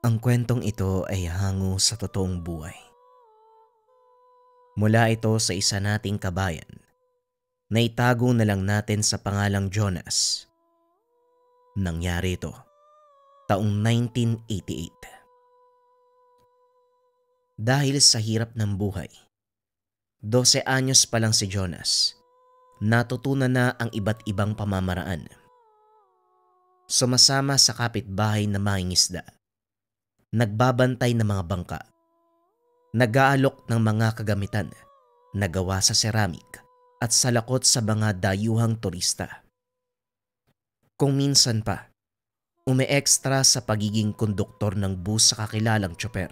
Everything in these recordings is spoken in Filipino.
Ang kwentong ito ay hango sa totoong buhay. Mula ito sa isa nating kabayan na itago na lang natin sa pangalang Jonas. Nangyari ito taong 1988. Dahil sa hirap ng buhay, 12 anyos pa lang si Jonas, natutunan na ang iba't ibang pamamaraan. Sumasama sa kapitbahay na mangingisda, nagbabantay ng mga bangka, nag-aalok ng mga kagamitan na gawa sa ceramik at salakot sa mga dayuhang turista. Kung minsan pa, ume-extra sa pagiging konduktor ng bus sa kakilalang tsoper.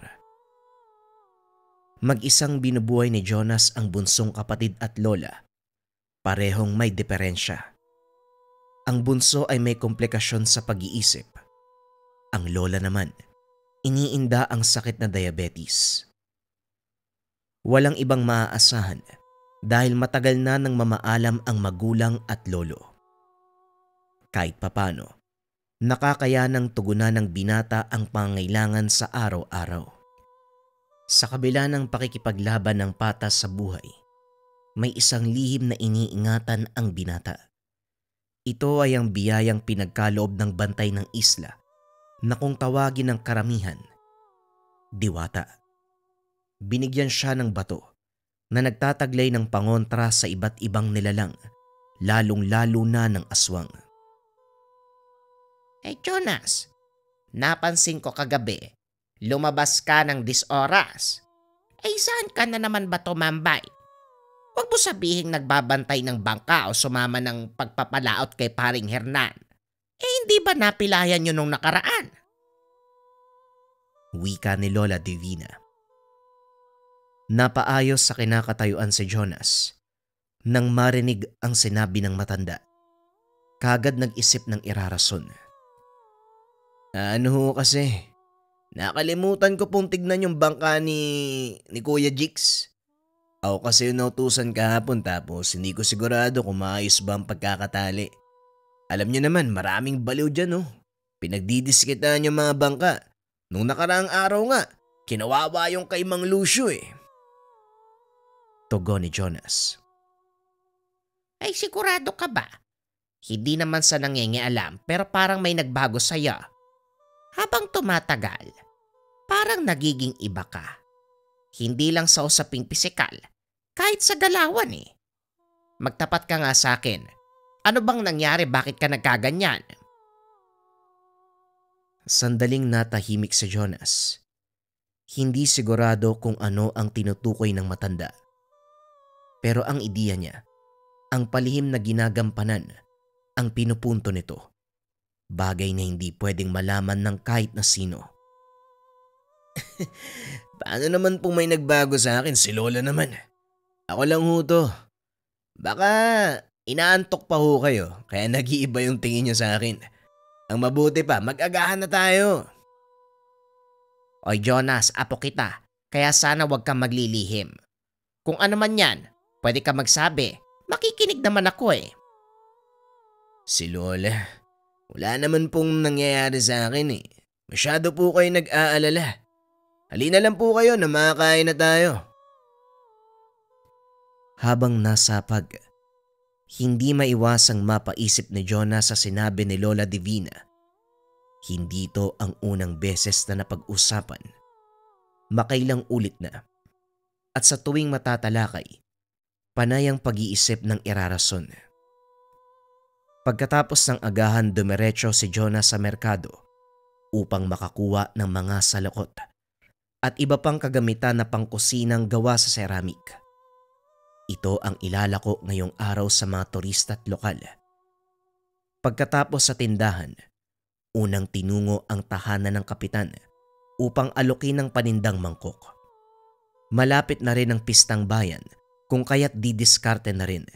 Mag-isang binubuhay ni Jonas ang bunsong kapatid at lola, parehong may diferensya. Ang bunso ay may komplikasyon sa pag-iisip. Ang lola naman, iniinda ang sakit na diabetes. Walang ibang maaasahan dahil matagal na nang mamaalam ang magulang at lolo. Kahit papano, nakakayanang tugunan ng binata ang pangangailangan sa araw-araw. Sa kabila ng pakikipaglaban ng patas sa buhay, may isang lihim na iniingatan ang binata. Ito ay ang biyayang pinagkaloob ng bantay ng isla na kung tawagin ng karamihan, diwata. Binigyan siya ng bato na nagtataglay ng pangontra sa iba't ibang nilalang, lalong-lalo na ng aswang. Jonas, napansin ko kagabi, lumabas ka ng 10 oras. Saan ka na naman ba tumambay? Huwag mo sabihing nagbabantay ng bangka o sumama ng pagpapalaot kay paring Hernan. Hindi ba napilayan yun nung nakaraan? Wika ni Lola Divina. Napaayos sa kinakatayuan si Jonas nang marinig ang sinabi ng matanda. Kagad nag-isip ng irarason. Ano ho kasi? Nakalimutan ko pong tignan yung bangka ni Kuya Jix. Ako kasi yung nautusan kahapon tapos hindi ko sigurado kung maayos ba ang pagkakatali. Alam niyo naman maraming baliw dyan Pinagdidiskitan yung mga bangka. Nung nakaraang araw nga, kinawawa yung kay Mang Lucio Tugon ni Jonas. Sigurado ka ba? Hindi naman sa nangingialam pero parang may nagbago sa'yo. Habang tumatagal, parang nagiging iba ka. Hindi lang sa usaping pisikal, kahit sa galawan Magtapat ka nga sa akin. Ano bang nangyari, bakit ka nagkaganyan? Sandaling natahimik si Jonas. Hindi sigurado kung ano ang tinutukoy ng matanda. Pero ang ideya niya, ang palihim na ginagampanan, ang pinupunto nito. Bagay na hindi pwedeng malaman ng kahit na sino. Paano naman pong may nagbago sa akin? Si Lola naman. Ako lang ho to. Baka inaantok pa ho kayo kaya nag-iiba yung tingin niyo sa akin. Ang mabuti pa, mag-agahan na tayo. Oy Jonas, apo kita. Kaya sana wag kang maglilihim. Kung ano man yan, pwede ka magsabi. Makikinig naman ako Si Lola, wala naman pong nangyayari sa akin Masyado po kayo nag-aalala. Halina lang po kayo na makakain na tayo. Habang nasapag, hindi maiwasang mapaisip ni Jonas sa sinabi ni Lola Divina. Hindi ito ang unang beses na napag-usapan. Makailang ulit na. At sa tuwing matatalakay, panay ang pag-iisip ng irarason. Pagkatapos ng agahan, dumiretso si Jonas sa merkado upang makakuha ng mga salakot at iba pang kagamitan na pangkusinang gawa sa ceramik. Ito ang ilalako ngayong araw sa mga turista at lokal. Pagkatapos sa tindahan, unang tinungo ang tahanan ng kapitan upang alokin ng panindang mangkok. Malapit na rin ang pistang bayan kung kaya't didiskarte na rin.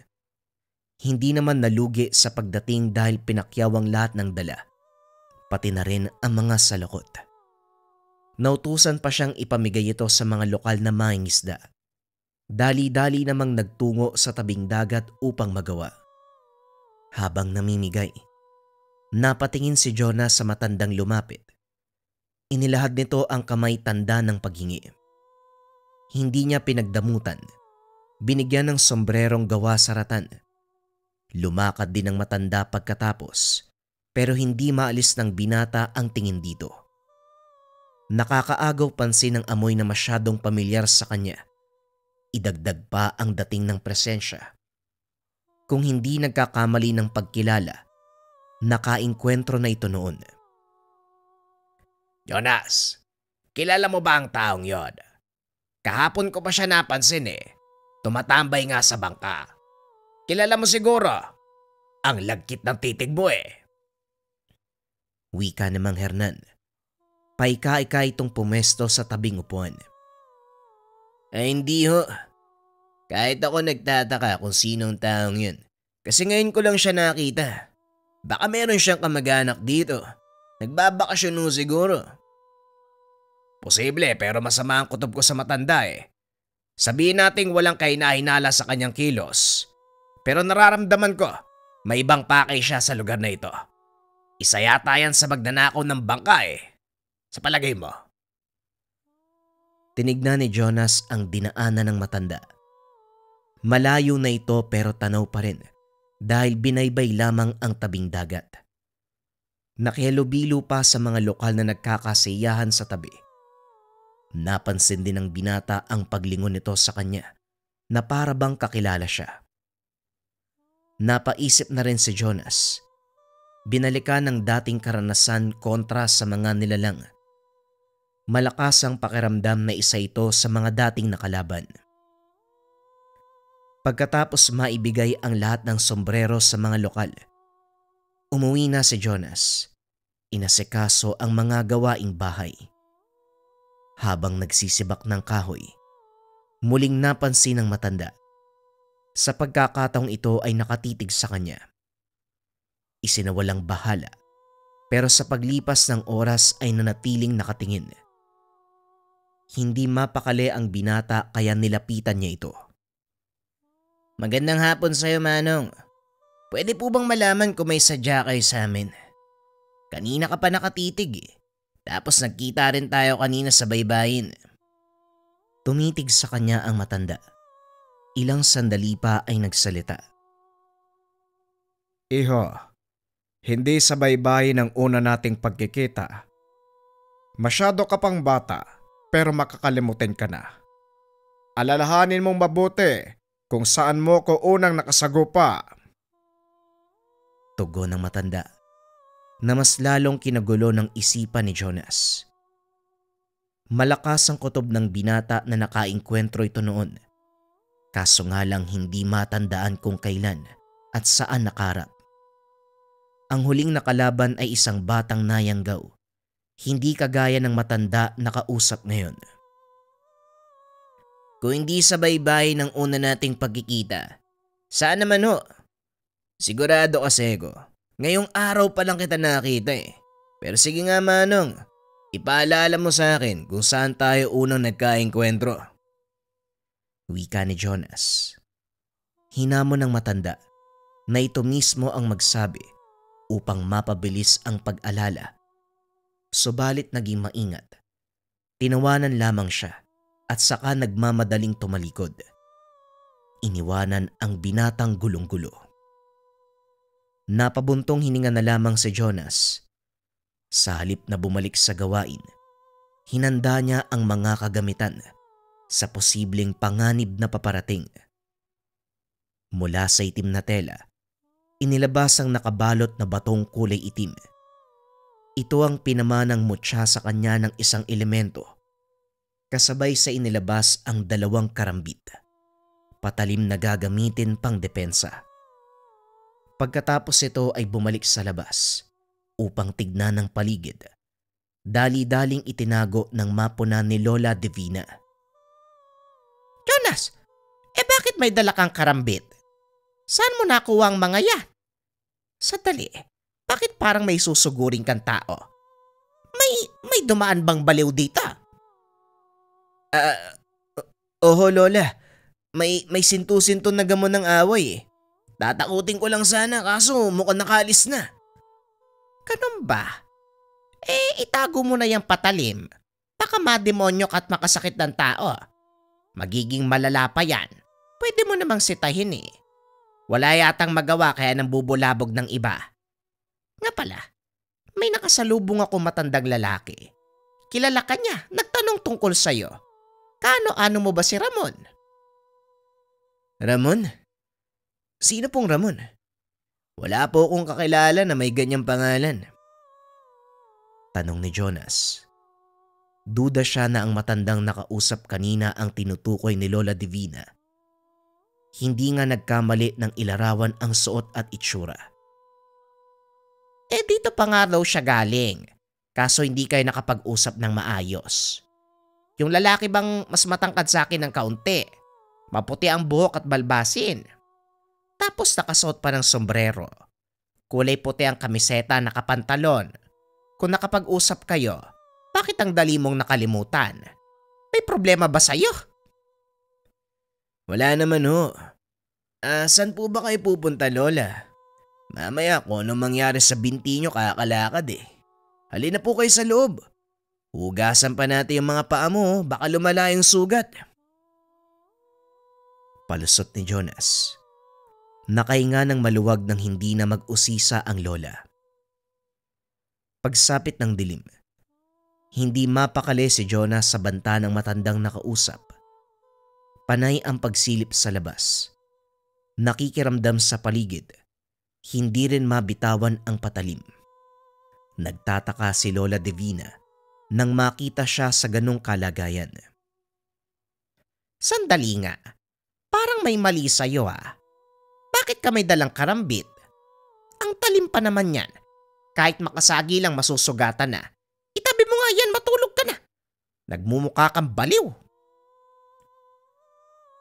Hindi naman nalugi sa pagdating dahil pinakyawang lahat ng dala, pati na rin ang mga salakot. Nautusan pa siyang ipamigay ito sa mga lokal na mangingisda. Dali-dali namang nagtungo sa tabing dagat upang magawa. Habang namimigay, napatingin si Jonas sa matandang lumapit. Inilahad nito ang kamay tanda ng paghingi. Hindi niya pinagdamutan. Binigyan ng sombrerong gawa sa ratan. Lumakad din ang matanda pagkatapos, pero hindi maalis ng binata ang tingin dito. Nakakaagaw pansin ang amoy na masyadong pamilyar sa kanya. Idagdag pa ang dating ng presensya. Kung hindi nagkakamali ng pagkilala, nakainkwentro na ito noon. Jonas, kilala mo ba ang taong yon? Kahapon ko pa siya napansin eh. Tumatambay nga sa bangka. Kilala mo siguro. Ang lagkit ng titig mo eh. Wika ni Mang Hernan. Paika-ika itong pumesto sa tabing upuan. Ay hindi ho. Kahit ako nagtataka kung sinong taong yun. Kasi ngayon ko lang siya nakita. Baka meron siyang kamag-anak dito. Nagbabakasyon ho siguro. Posible pero masama ang kutob ko sa matanda eh. Sabihin nating walang kainahinala sa kanyang kilos. Pero nararamdaman ko, may ibang pakay siya sa lugar na ito. Isa yata yan sa magnanakaw ng bangka eh. Sa palagay mo? Tinignan ni Jonas ang dinaanan ng matanda. Malayo na ito pero tanaw pa rin dahil binaybay lamang ang tabing dagat. Nakihalubilo pa sa mga lokal na nagkakasiyahan sa tabi. Napansin din ng binata ang paglingon nito sa kanya na para bang kakilala siya. Napaisip na rin si Jonas. Binalikan ng dating karanasan kontra sa mga nilalang. Malakas ang pakiramdam na isa ito sa mga dating nakalaban. Pagkatapos maibigay ang lahat ng sombrero sa mga lokal, umuwi na si Jonas. Inasikaso ang mga gawaing bahay. Habang nagsisibak ng kahoy, muling napansin ng matanda. Sa pagkakataong ito ay nakatitig sa kanya. Isinawalang bahala, pero sa paglipas ng oras ay nanatiling nakatingin. Hindi mapakali ang binata kaya nilapitan niya ito. Magandang hapon sa'yo, Manong. Pwede po bang malaman kung may sadya kayo sa amin? Kanina ka pa nakatitig eh. Tapos nagkita rin tayo kanina sa baybayin. Tumitig sa kanya ang matanda. Ilang sandali pa ay nagsalita. Iho, hindi sa baybayin ang una nating pagkikita. Masyado ka pang bata pero makakalimutin ka na. Alalahanin mong mabuti kung saan mo ko unang nakasagupa. Tugon ng matanda na mas lalong kinagulo ng isipan ni Jonas. Malakas ang kutob ng binata na nakainkwentro ito noon. Kaso nga lang hindi matandaan kung kailan at saan nakarap. Ang huling nakalaban ay isang batang nayanggaw. Hindi kagaya ng matanda na kausap ngayon. Kung hindi sa baybayin ang una nating pagkikita, saan naman ho? Sigurado kasi ko. Ngayong araw pa lang kita nakita eh. Pero sige nga Manong, ipaalala mo sa akin kung saan tayo unang nagkaengkwentro. Wika ni Jonas. Hinamon ng matanda na ito mismo ang magsabi upang mapabilis ang pag-alala. Subalit naging maingat. Tinawanan lamang siya at saka nagmamadaling tumalikod. Iniwanan ang binatang gulong-gulo. Napabuntong hininga na lamang si Jonas. Sa halip na bumalik sa gawain, hinanda niya ang mga kagamitan sa posibleng panganib na paparating. Mula sa itim na tela, inilabas ang nakabalot na batong kulay itim. Ito ang pinamanang mutya sa kanya ng isang elemento. Kasabay sa inilabas ang 2 karambit. Patalim na gagamitin pang depensa. Pagkatapos ito ay bumalik sa labas upang tignan ng paligid. Dali-daling itinago ng mapuna ni Lola Divina. Jonas, bakit may dala kang karambit? Saan mo nakuha ang mga yan? Sadali, bakit parang may susuguring kang tao? May dumaan bang baliw dito? Oho Lola, may sintu-sinto na gamon ng away eh. Tatakutin ko lang sana kaso mukhang nakaalis na. Ganun ba? itago mo na yung patalim. Baka mademonyok at makasakit ng tao. Magiging malala pa yan. Pwede mo namang sitahin eh. Wala yatang magawa kaya nang bubulabog ng iba. Nga pala, may nakasalubong ako matandang lalaki. Kilala ka niya, nagtanong tungkol sa'yo. Kaano-ano mo ba si Ramon? Ramon? Sino pong Ramon? Wala po akong kakilala na may ganyang pangalan. Tanong ni Jonas. Duda siya na ang matandang nakausap kanina ang tinutukoy ni Lola Divina. Hindi nga nagkamali ng ilarawan ang suot at itsura. Dito pa nga raw siya galing. Kaso hindi kayo nakapag-usap ng maayos. Yung lalaki bang mas matangkad sa akin ng kaunti? Maputi ang buhok at balbasin. Tapos nakasuot pa ng sombrero. Kulay puti ang kamiseta, nakapantalon. Kung nakapag-usap kayo, bakit ang dali mong nakalimutan? May problema ba sa'yo? Wala naman ho. Saan po ba kayo pupunta, Lola? Mamaya kung anong mangyari sa binti nyo kakalakad eh. Halina po kayo sa loob. Hugasan pa natin yung mga paa mo, baka lumala yung sugat. Palusot ni Jonas. Nakahinga ng maluwag nang hindi na mag-usisa ang lola. Pagsapit ng dilim, hindi mapakali si Jonas sa banta ng matandang nakausap. Panay ang pagsilip sa labas. Nakikiramdam sa paligid. Hindi rin mabitawan ang patalim. Nagtataka si Lola Divina nang makita siya sa ganong kalagayan. Sandali nga, parang may mali sa'yo ah. Bakit ka may dalang karambit? Ang talim pa naman yan. Kahit makasagi lang masusugatan na. Itabi mo nga yan, matulog ka na. Nagmumukha kang baliw.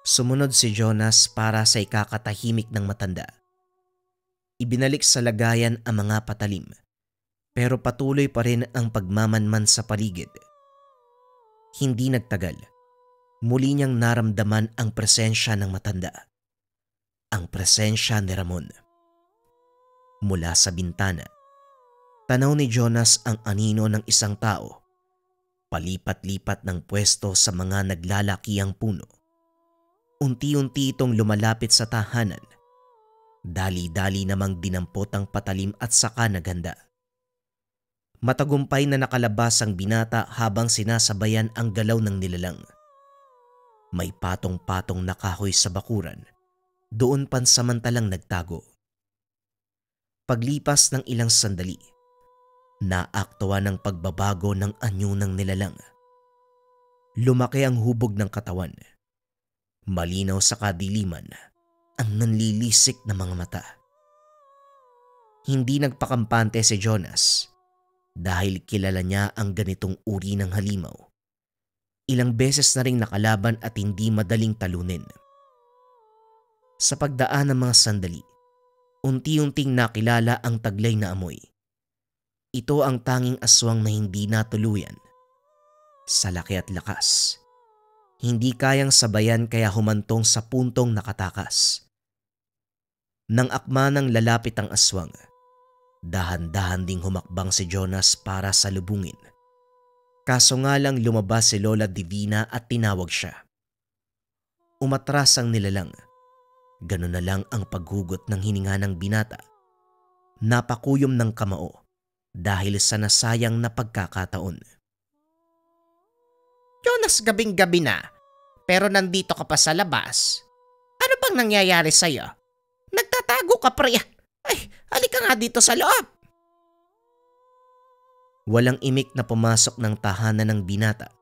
Sumunod si Jonas para sa ikakatahimik ng matanda. Ibinalik sa lagayan ang mga patalim, pero patuloy pa rin ang pagmamanman sa paligid. Hindi nagtagal, muli niyang naramdaman ang presensya ng matanda. Ang presensya ni Ramon. Mula sa bintana, tanaw ni Jonas ang anino ng isang tao. Palipat-lipat ng pwesto sa mga naglalakiyang puno. Unti-unti itong lumalapit sa tahanan. Dali-dali namang dinampot ang patalim at saka naganda. Matagumpay na nakalabas ang binata habang sinasabayan ang galaw ng nilalang. May patong-patong na kahoy sa bakuran. Doon pansamantalang nagtago. Paglipas ng ilang sandali, naaktuwa ng pagbabago ng anyo ng nilalang. Lumaki ang hubog ng katawan. Malinaw sa kadiliman ang nanlilisik na mga mata. Hindi nagpakampante si Jonas dahil kilala niya ang ganitong uri ng halimaw. Ilang beses na ring nakalaban at hindi madaling talunin. Sa pagdaan ng mga sandali, unti-unting nakilala ang taglay na amoy. Ito ang tanging aswang na hindi natuluyan. Sa laki at lakas, hindi kayang sabayan kaya humantong sa puntong nakatakas. Nang akma ng lalapit ang aswang, dahan-dahan ding humakbang si Jonas para salubungin. Kaso nga lang lumabas si Lola Divina at tinawag siya. Umatras ang nilalang. Ganun na lang ang paghugot ng hininga ng binata. Napakuyom ng kamao dahil sa nasayang na pagkakataon. Jonas, gabing-gabi na, pero nandito ka pa sa labas. Ano bang nangyayari sa'yo? Nagtatago ka pre. Ay, halika nga dito sa loob. Walang imik na pumasok ng tahanan ng binata.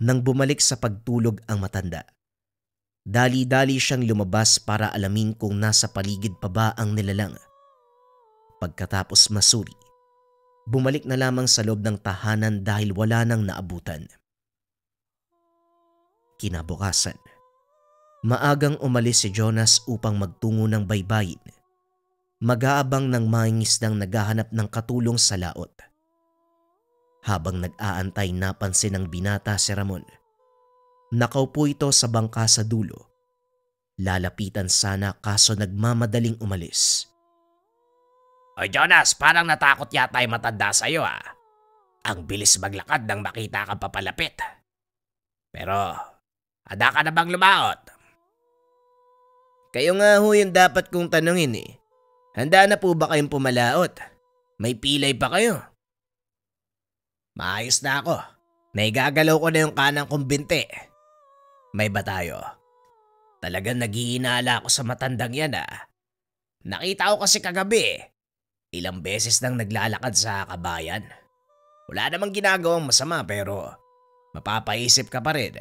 Nang bumalik sa pagtulog ang matanda, dali-dali siyang lumabas para alamin kung nasa paligid pa ba ang nilalang. Pagkatapos masuri, bumalik na lamang sa loob ng tahanan dahil wala nang naabutan. Kinabukasan, maagang umalis si Jonas upang magtungo ng baybayin. Mag-aabang ng mga ngisdang naghahanap ng katulong sa laot. Habang nag-aantay, napansin ng binata si Ramon. Nakaupo ito sa bangka sa dulo. Lalapitan sana kaso nagmamadaling umalis. Oy Jonas, parang natakot yata yung matanda sa'yo ah. Ang bilis maglakad nang makita kang papalapit. Pero, handa ka na bang lumaot? Kayo nga ho yung dapat kong tanungin eh. Handa na po ba kayong pumalaot? May pilay pa kayo? Maayos na ako. Naigagalaw ko na yung kanang kong binti. May ba tayo? Talagang naghihinala ako sa matandang yan Nakita ko kasi kagabi. Ilang beses nang naglalakad sa kabayan. Wala namang ginagawang masama pero mapapaisip ka pa rin.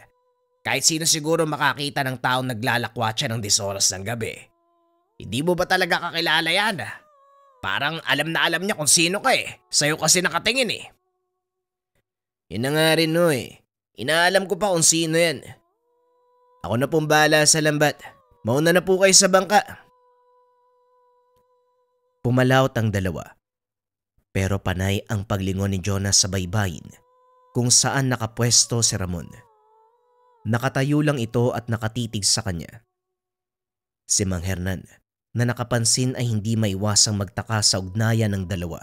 Kahit sino siguro makakita ng taong naglalakwatsa ng 10 oras ng gabi. Hindi mo ba talaga kakilala yan? Parang alam na alam niya kung sino ka Sa'yo kasi nakatingin Yun na nga rin ho eh. Inaalam ko pa kung sino yan. Ako na pong bahala sa lambat. Mauna na po kayo sa bangka. Pumalaot ang dalawa. Pero panay ang paglingon ni Jonas sa baybayin kung saan nakapwesto si Ramon. Nakatayo lang ito at nakatitig sa kanya. Si Mang Hernan na nakapansin ay hindi maiwasang magtaka sa ugnayan ng dalawa.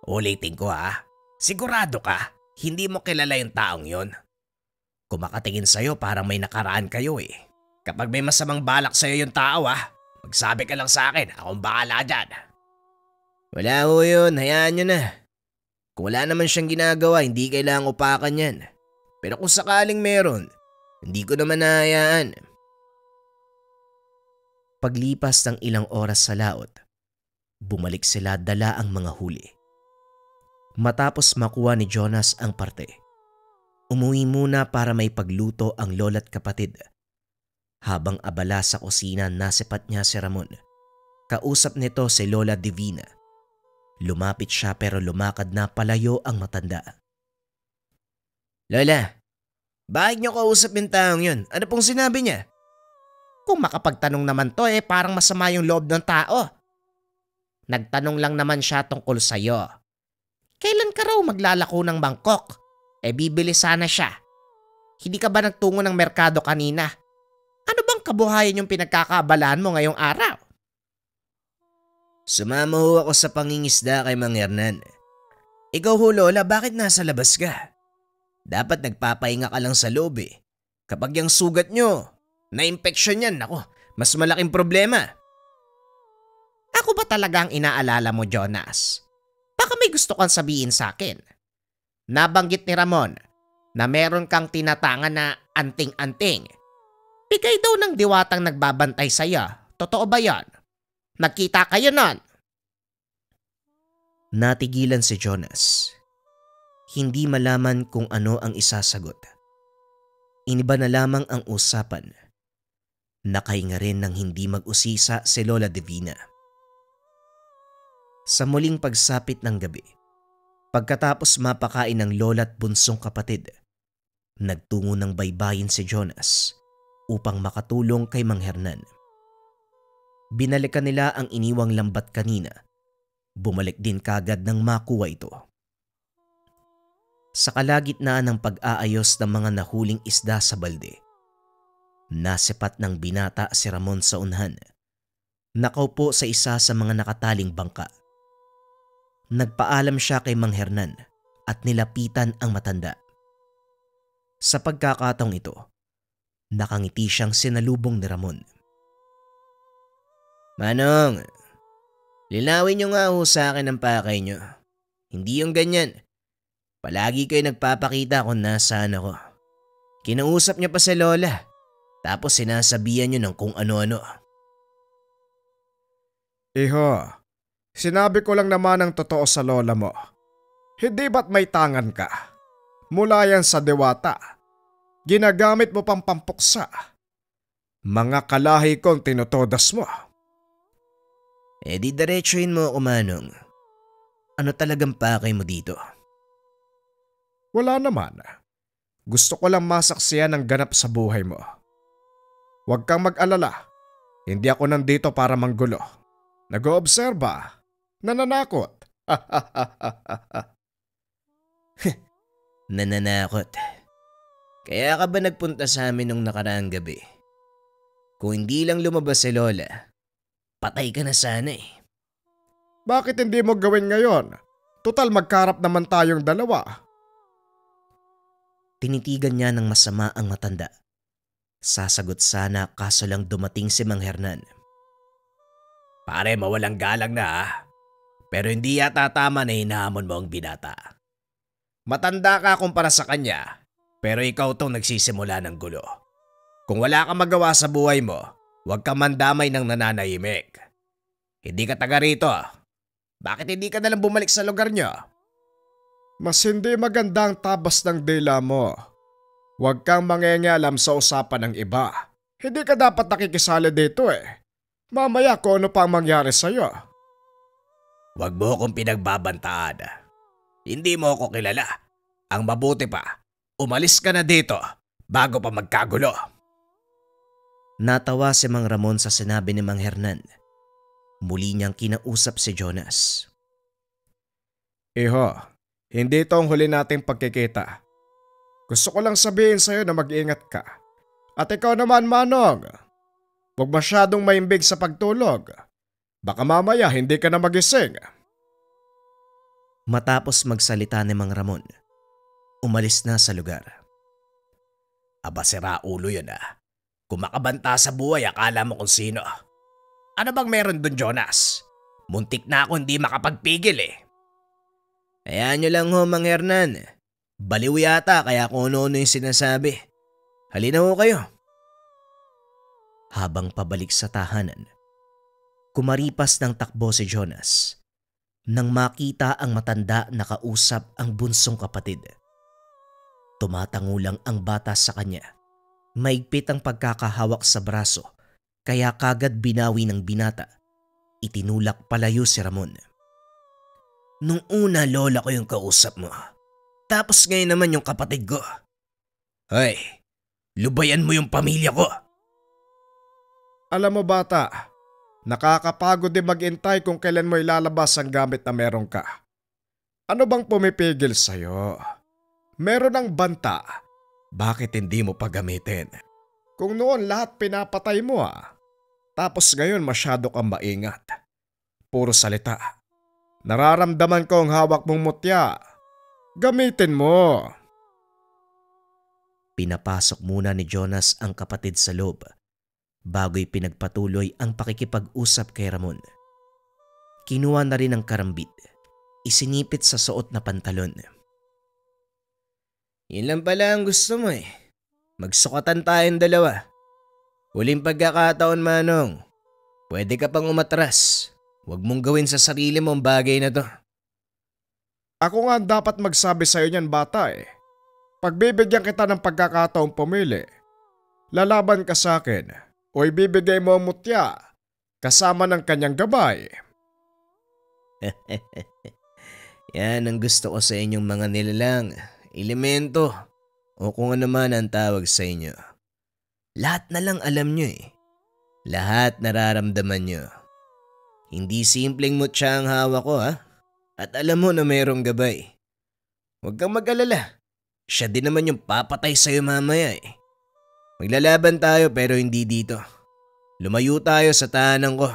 Ulitin ko sigurado ka, hindi mo kilala yung taong yon. Kung makatingin sa'yo parang may nakaraan kayo Kapag may masamang balak sa'yo yung tao magsabi ka lang sa akin, akong bahala dyan. Wala ho yun, hayaan nyo na. Kung wala naman siyang ginagawa, hindi kailangang upakan yan. Pero kung sakaling meron, hindi ko naman nahayaan. Paglipas ng ilang oras sa laot, bumalik sila dala ang mga huli. Matapos makuha ni Jonas ang parte, umuwi muna para may pagluto ang lola't kapatid. Habang abala sa kusina, nasipat niya si Ramon. Kausap nito si Lola Divina. Lumapit siya pero lumakad na palayo ang matanda. Lola, bakit niyo kausap yung taong yun? Ano pong sinabi niya? Kung makapagtanong naman to parang masama yung loob ng tao. Nagtanong lang naman siya tungkol sa'yo. Kailan ka raw maglalako ng Bangkok? Bibili sana siya. Hindi ka ba nagtungo ng merkado kanina? Ano bang kabuhayan yung pinagkakaabalahan mo ngayong araw? Sumama ho ako sa pangingisda kay Mang Hernan. Ikaw ho Lola, bakit nasa labas ka? Dapat nagpapahinga ka lang sa loob Kapag yung sugat nyo, na-infection yan, mas malaking problema. Ako ba talagang inaalala mo, Jonas? Baka may gusto kang sabihin sa akin. Nabanggit ni Ramon na meron kang tinatangan na anting-anting. Bigay daw ng diwatang nagbabantay sa'yo. Totoo ba yan? Nagkita kayo nun? Natigilan si Jonas. Hindi malaman kung ano ang isasagot. Iniba na lamang ang usapan. Nakahinga rin ng hindi mag-usisa si Lola Divina. Sa muling pagsapit ng gabi, pagkatapos mapakain ng lola't bunsong kapatid, nagtungo ng baybayin si Jonas upang makatulong kay Mang Hernan. Binalikan nila ang iniwang lambat kanina. Bumalik din kagad nang makuha ito. Sa kalagitnaan ng pag-aayos ng mga nahuling isda sa balde, nasipat ng binata si Ramon sa unahan. Nakaupo sa isa sa mga nakataling bangka. Nagpaalam siya kay Mang Hernan at nilapitan ang matanda. Sa pagkakataong ito, nakangiti siyang sinalubong ni Ramon. Manong, linawin niyo nga ho sa akin ang pakay niyo. Hindi yung ganyan. Palagi kayo nagpapakita kung nasaan ako. Kinausap niyo pa si Lola, tapos sinasabihan niyo ng kung ano-ano. Iho, sinabi ko lang naman ang totoo sa lola mo. Hindi ba't may tangan ka? Mula yan sa diwata. Ginagamit mo pang pampuksa. Mga kalahi kong tinutodas mo. Di diretsuhin mo ako, Manong. Ano talagang pakay mo dito? Wala naman. Gusto ko lang masaksiyan ang ganap sa buhay mo. Huwag kang mag-alala. Hindi ako nandito para manggulo. Nag-oobserba. Nananakot. Nananakot. Kaya ka ba nagpunta sa amin nung nakaraang gabi? Kung hindi lang lumabas si Lola, patay ka na sana Bakit hindi mo gawin ngayon? Total magkarap naman tayong dalawa. Tinitigan niya ng masama ang matanda. Sasagot sana kaso lang dumating si Mang Hernan. Pare, mawalang galang na ha. Pero hindi yata tama na hinahamon mo ang binata. Matanda ka kumpara sa kanya, pero ikaw tong nagsisimula ng gulo. Kung wala kang magawa sa buhay mo, huwag kang mandamay ng nananahimik. Hindi ka taga rito. Bakit hindi ka nalang bumalik sa lugar niyo? Mas hindi maganda ang tabas ng dila mo. Huwag kang mangingialam sa usapan ng iba. Hindi ka dapat nakikisali dito eh. Mamaya kung ano pa ang mangyari sa'yo. Huwag mo akong pinagbabantaan. Hindi mo ako kilala. Ang mabuti pa, umalis ka na dito bago pa magkagulo. Natawa si Mang Ramon sa sinabi ni Mang Hernan. Muli niyang kinausap si Jonas. Iho, hindi ito ang huli nating pagkikita. Gusto ko lang sabihin sa'yo na mag-ingat ka. At ikaw naman, Manong. Huwag masyadong maimbig sa pagtulog. Baka mamaya hindi ka na magising. Matapos magsalita ni Mang Ramon, umalis na sa lugar. Aba, sira ulo yun ah. Kung makabanta sa buhay, akala mo kung sino. Ano bang meron dun, Jonas? Muntik na ako hindi makapagpigil eh. Hayaan niyo lang ho, Mang Hernan. Baliw yata kaya kung ano-ano yung sinasabi. Halina ho kayo. Habang pabalik sa tahanan, kumaripas ng takbo si Jonas nang makita ang matanda na kausap ang bunsong kapatid. Tumatango lang ang bata sa kanya. Maigpit ang pagkakahawak sa braso kaya kagad binawi ng binata. Itinulak palayo si Ramon. Nung una, lola ko yung kausap mo. Tapos ngayon naman yung kapatid ko. Hoy, lubayan mo yung pamilya ko. Alam mo bata, nakakapagod din mag-intay kung kailan mo ilalabas ang gamit na meron ka. Ano bang pumipigil sa'yo? Meron ng banta. Bakit hindi mo pa gamitin? Kung noon lahat pinapatay mo Tapos ngayon masyado kang maingat. Puro salita. Nararamdaman ko ang hawak mong mutya. Gamitin mo. Pinapasok muna ni Jonas ang kapatid sa loob bago'y pinagpatuloy ang pakikipag-usap kay Ramon. Kinuha na rin ang karambit. Isinipit sa suot na pantalon. Yun lang pala ang gusto mo eh. Magsukatan tayong dalawa. Huling pagkakataon, Manong. Pwede ka pang umatras. Huwag mong gawin sa sarili mo ang bagay na to. Ako nga dapat magsabi sa'yo niyan bata eh. Pagbibigyan kita ng pagkakataong pumili, lalaban ka sa akin o ibibigay mo ang mutya kasama ng kanyang gabay. Yan ang gusto ko sa inyong mga nilalang, elemento o kung ano man ang tawag sa inyo. Lahat na lang alam nyo eh. Lahat nararamdaman nyo. Hindi simpleng mutya ang hawak ko At alam mo na mayroong gabay. Huwag kang mag-alala. Siya din naman yung papatay sa'yo mamaya eh. Maglalaban tayo pero hindi dito. Lumayo tayo sa tahanan ko.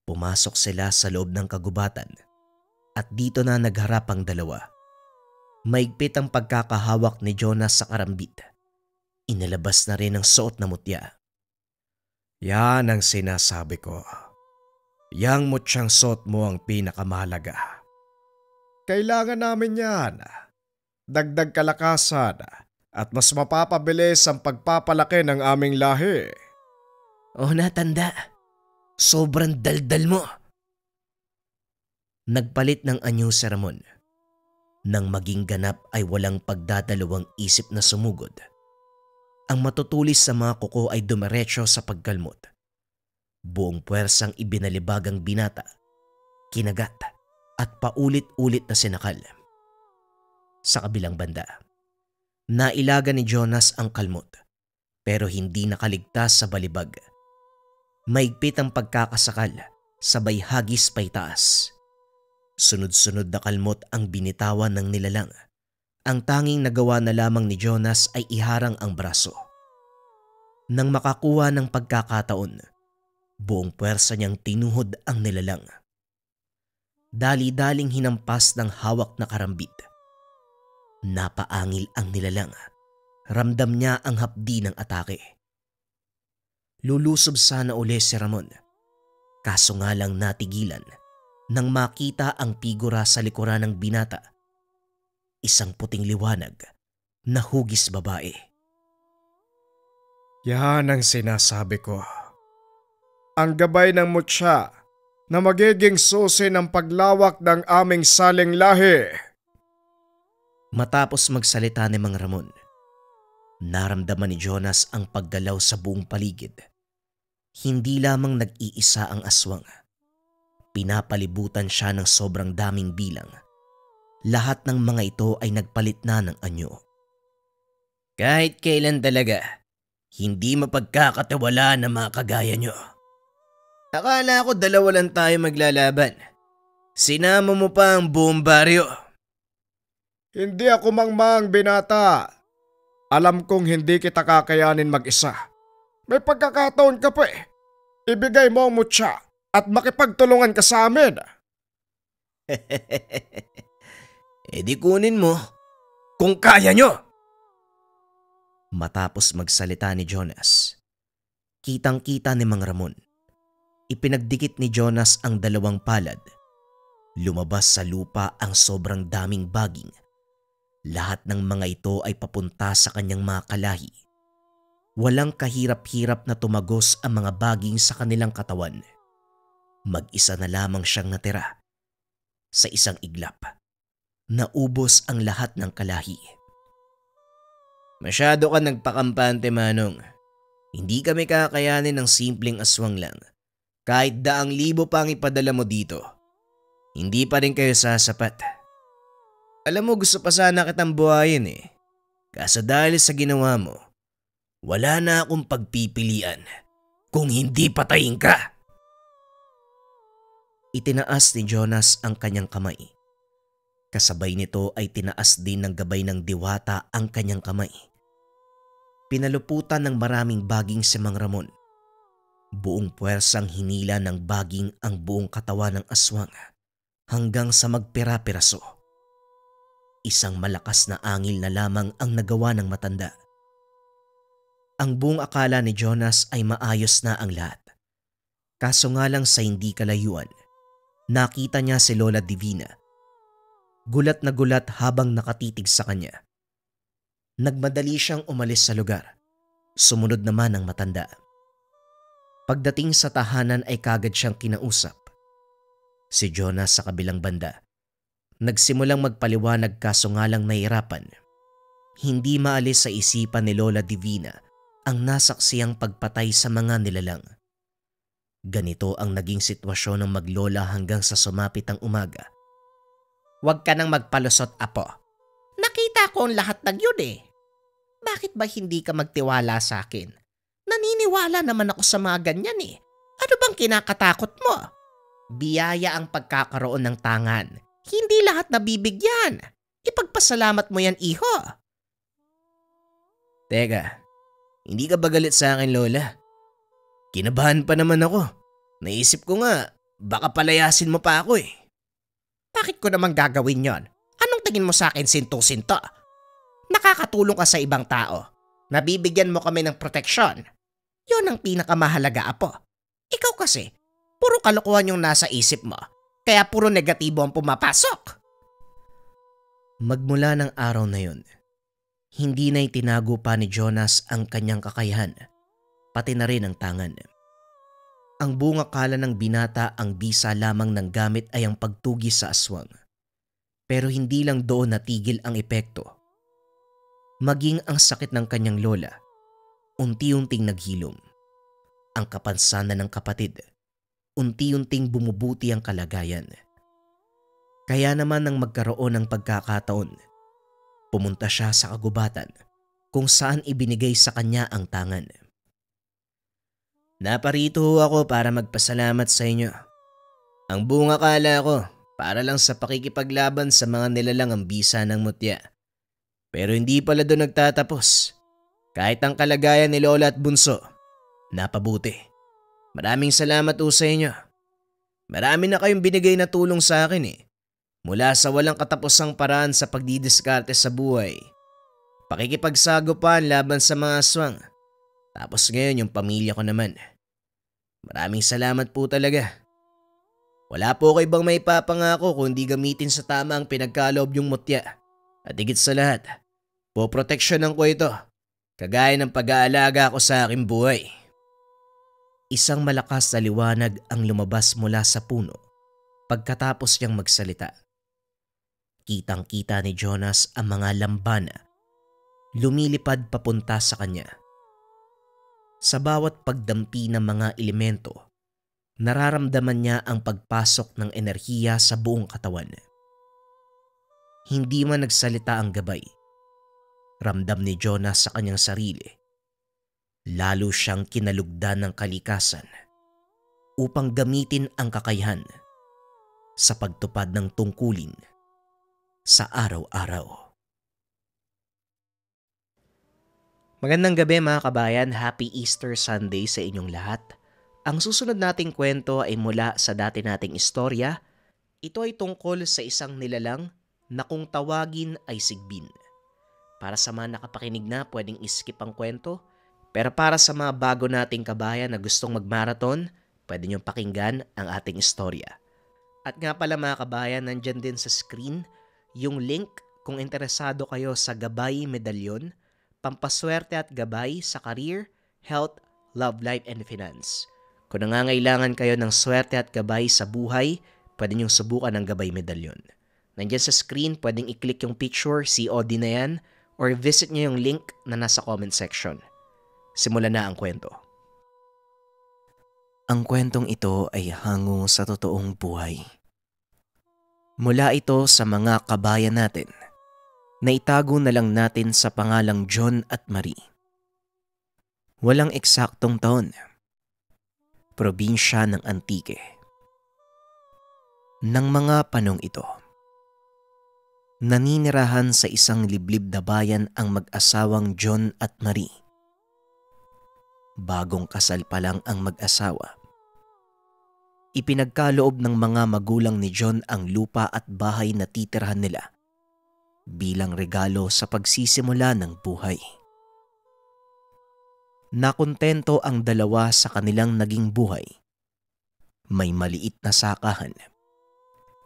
Pumasok sila sa loob ng kagubatan at dito na nagharap ang dalawa. Maigpit ang pagkakahawak ni Jonas sa karambit. Inalabas na rin ang suot na mutya. Yan ang sinasabi ko. Yang mutyang suot mo ang pinakamahalaga. Kailangan namin yan. Dagdag kalakasan at mas mapapabilis ang pagpapalaki ng aming lahi. Natanda. Sobrang daldal mo. Nagpalit ng anyo si Ramon. Nang maging ganap ay walang pagdadalawang isip na sumugod. Ang matutulis sa mga kuko ay dumiretso sa pagkalmot. Buong puwersang ibinalibag ang binata, kinagat at paulit-ulit na sinakal. Sa kabilang banda, nailaga ni Jonas ang kalmot pero hindi nakaligtas sa balibag. Maigpit ang pagkakasakal, sabay hagis pa'y taas. Sunod-sunod na kalmot ang binitawan ng nilalang. Ang tanging nagawa na lamang ni Jonas ay iharang ang braso. Nang makakuha ng pagkakataon, buong puwersa niyang tinuhod ang nilalang. Dali-daling hinampas ng hawak na karambit. Napaangil ang nilalang. Ramdam niya ang hapdi ng atake. Lulusob sana uli si Ramon. Kaso nga lang natigilan nang makita ang figura sa likuran ng binata. Isang puting liwanag na hugis babae. Yan ang sinasabi ko. Ang gabay ng mutya na magiging susi ng paglawak ng aming saling lahi. Matapos magsalita ni Mang Ramon, naramdaman ni Jonas ang paggalaw sa buong paligid. Hindi lamang nag-iisa ang aswang. Pinapalibutan siya ng sobrang daming bilang. Lahat ng mga ito ay nagpalit na ng anyo. Kahit kailan talaga, hindi mapagkakatiwala na mga kagaya nyo. Akala ko dalawa lang tayo maglalaban. Sinama mo pa ang buong baryo. Hindi ako mangmang binata. Alam kong hindi kita kakayanin mag-isa. May pagkakataon ka pa eh. Ibigay mo ang mutya at makipagtulungan ka sa amin. Di kunin mo kung kaya nyo. Matapos magsalita ni Jonas, kitang-kita ni Mang Ramon. Ipinagdikit ni Jonas ang dalawang palad. Lumabas sa lupa ang sobrang daming baging. Lahat ng mga ito ay papunta sa kanyang mga kalahi. Walang kahirap-hirap na tumagos ang mga baging sa kanilang katawan. Mag-isa na lamang siyang natira. Sa isang iglap, naubos ang lahat ng kalahi. Masyado ka nagpakampante, Manong. Hindi kami kakayanin ng simpleng aswang lang. Kahit 100,000 pa ang ipadala mo dito, hindi pa rin kayo sasapat. Alam mo, gusto pa sana kitang buhayin eh. Kaso dahil sa ginawa mo, wala na akong pagpipilian kung hindi patayin ka. Itinaas ni Jonas ang kanyang kamay. Kasabay nito ay tinaas din ng gabay ng diwata ang kanyang kamay. Pinaluputan ng maraming baging si Mang Ramon. Buong puwersang hinila ng baging ang buong katawan ng aswang hanggang sa magpira-piraso. Isang malakas na angil na lamang ang nagawa ng matanda. Ang buong akala ni Jonas ay maayos na ang lahat. Kaso nga lang sa hindi kalayuan, nakita niya si Lola Divina. Gulat na gulat habang nakatitig sa kanya. Nagmadali siyang umalis sa lugar. Sumunod naman ang matanda. Pagdating sa tahanan ay kagad siyang kinausap. Si Jonas sa kabilang banda. Nagsimulang magpaliwanag kaso nga lang nahirapan. Hindi maalis sa isipan ni Lola Divina ang nasaksiyang pagpatay sa mga nilalang. Ganito ang naging sitwasyon ng maglola hanggang sa sumapit ang umaga. Huwag ka nang magpalusot, Apo. Nakita ko ang lahat ng yun eh. Bakit ba hindi ka magtiwala sa akin? Naniniwala naman ako sa mga ganyan eh. Ano bang kinakatakot mo? Biyaya ang pagkakaroon ng tangan. Hindi lahat nabibigyan. Ipagpasalamat mo yan, iho. Teka, hindi ka ba galit sa akin, Lola? Kinabahan pa naman ako. Naisip ko nga, baka palayasin mo pa ako eh. Bakit ko naman gagawin yon? Anong tingin mo sa akin sinto-sinto? Nakakatulong ka sa ibang tao. Nabibigyan mo kami ng proteksyon. Yon ang pinakamahalaga, Apo. Ikaw kasi, puro kalokohan yung nasa isip mo. Kaya puro negatibo ang pumapasok. Magmula ng araw na yon, hindi na itinago pa ni Jonas ang kanyang kakayahan, pati na rin ang tangan. Ang buong akala ng binata ang bisa lamang ng gamit ay ang pagtugi sa aswang. Pero hindi lang doon natigil ang epekto. Maging ang sakit ng kanyang lola, unti-unting naghilom. Ang kapansanan ng kapatid, unti-unting bumubuti ang kalagayan. Kaya naman nang magkaroon ng pagkakataon, pumunta siya sa kagubatan kung saan ibinigay sa kanya ang tangan. Naparito ako para magpasalamat sa inyo. Ang buong akala ko para lang sa pakikipaglaban sa mga nilalang ang bisa ng mutya. Pero hindi pala doon nagtatapos. Kahit ang kalagayan ni Lola at Bunso, napabuti. Maraming salamat po sa inyo. Marami na kayong binigay na tulong sa akin eh. Mula sa walang katapusang paraan sa pagdidiskarte sa buhay, pakikipagsagupan laban sa mga aswang. Tapos ngayon yung pamilya ko naman. Maraming salamat po talaga. Wala po kayo bang may papangako kundi gamitin sa tama ang pinagkaloob yung mutya. At higit sa lahat, poproteksyonan ko ito. Kagaya ng pag-aalaga ko sa aking buhay. Isang malakas na liwanag ang lumabas mula sa puno pagkatapos niyang magsalita. Kitang-kita ni Jonas ang mga lambana lumilipad papunta sa kanya. Sa bawat pagdampi ng mga elemento, nararamdaman niya ang pagpasok ng enerhiya sa buong katawan. Hindi man nagsalita ang gabay, ramdam ni Jonas sa kanyang sarili. Lalo siyang kinalugdan ng kalikasan upang gamitin ang kakayahan sa pagtupad ng tungkulin sa araw-araw. Magandang gabi mga kabayan, Happy Easter Sunday sa inyong lahat. Ang susunod nating kwento ay mula sa dati nating istorya. Ito ay tungkol sa isang nilalang na kung tawagin ay sigbin. Para sa mga nakapakinig na, pwedeng iskip ang kwento. Pero para sa mga bago nating kabayan na gustong mag-marathon, pwede niyong pakinggan ang ating istorya. At nga pala mga kabayan, nandyan din sa screen yung link kung interesado kayo sa Gabay Medalyon, pampaswerte at gabay sa career, health, love life, and finance. Kung nangangailangan kayo ng swerte at gabay sa buhay, pwede niyong subukan ang Gabay Medalyon. Nandiyan sa screen, pwedeng i-click yung picture, COD na yan, or visit niyo yung link na nasa comment section. Simulan na ang kwento. Ang kwentong ito ay hango sa totoong buhay. Mula ito sa mga kabayan natin na itago na lang natin sa pangalang John at Marie. Walang eksaktong taon. Probinsya ng Antique. Nang mga panong ito, naninirahan sa isang liblib na bayan ang mag-asawang John at Marie. Bagong kasal pa lang ang mag-asawa. Ipinagkaloob ng mga magulang ni John ang lupa at bahay na titirhan nila bilang regalo sa pagsisimula ng buhay. Nakontento ang dalawa sa kanilang naging buhay. May maliit na sakahan,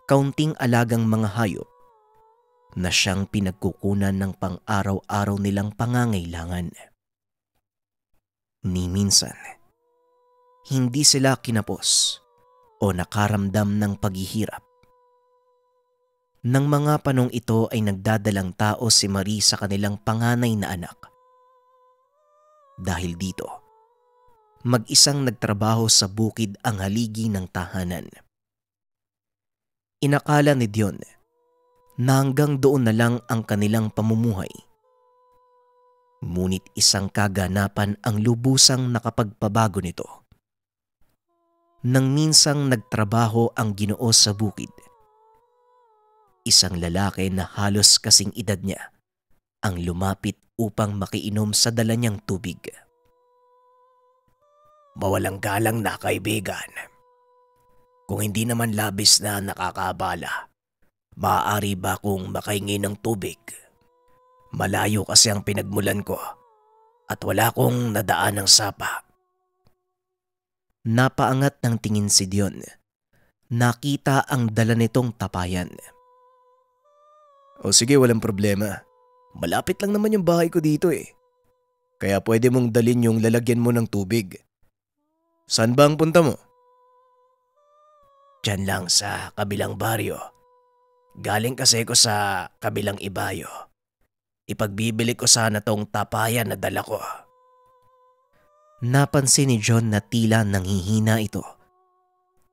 kaunting alagang mga hayop na siyang pinagkukunan ng pang-araw-araw nilang pangangailangan. Ni minsan, hindi sila kinapos o nakaramdam ng paghihirap. Nang mga panong ito ay nagdadalang tao si Marie sa kanilang panganay na anak. Dahil dito, mag-isang nagtrabaho sa bukid ang haligi ng tahanan. Inakala ni Dion na hanggang doon na lang ang kanilang pamumuhay. Ngunit isang kaganapan ang lubusang nakapagpabago nito. Nang minsang nagtrabaho ang Ginoo sa bukid, isang lalaki na halos kasing edad niya ang lumapit upang makiinom sa dala niyang tubig. Mawalang galang na kaibigan. Kung hindi naman labis na nakakaabala, maaari ba kong makahingi ng tubig? Malayo kasi ang pinagmulan ko at wala kong nadaan ng sapa. Napaangat ng tingin si Dion. Nakita ang dala nitong tapayan. O sige, walang problema. Malapit lang naman yung bahay ko dito eh. Kaya pwede mong dalhin yung lalagyan mo ng tubig. Saan ba ang punta mo? Diyan lang sa kabilang baryo. Galing kasi ko sa kabilang ibayo. Ipagbibili ko sana tong tapayan na dala ko. Napansin ni John na tila nanghihina ito.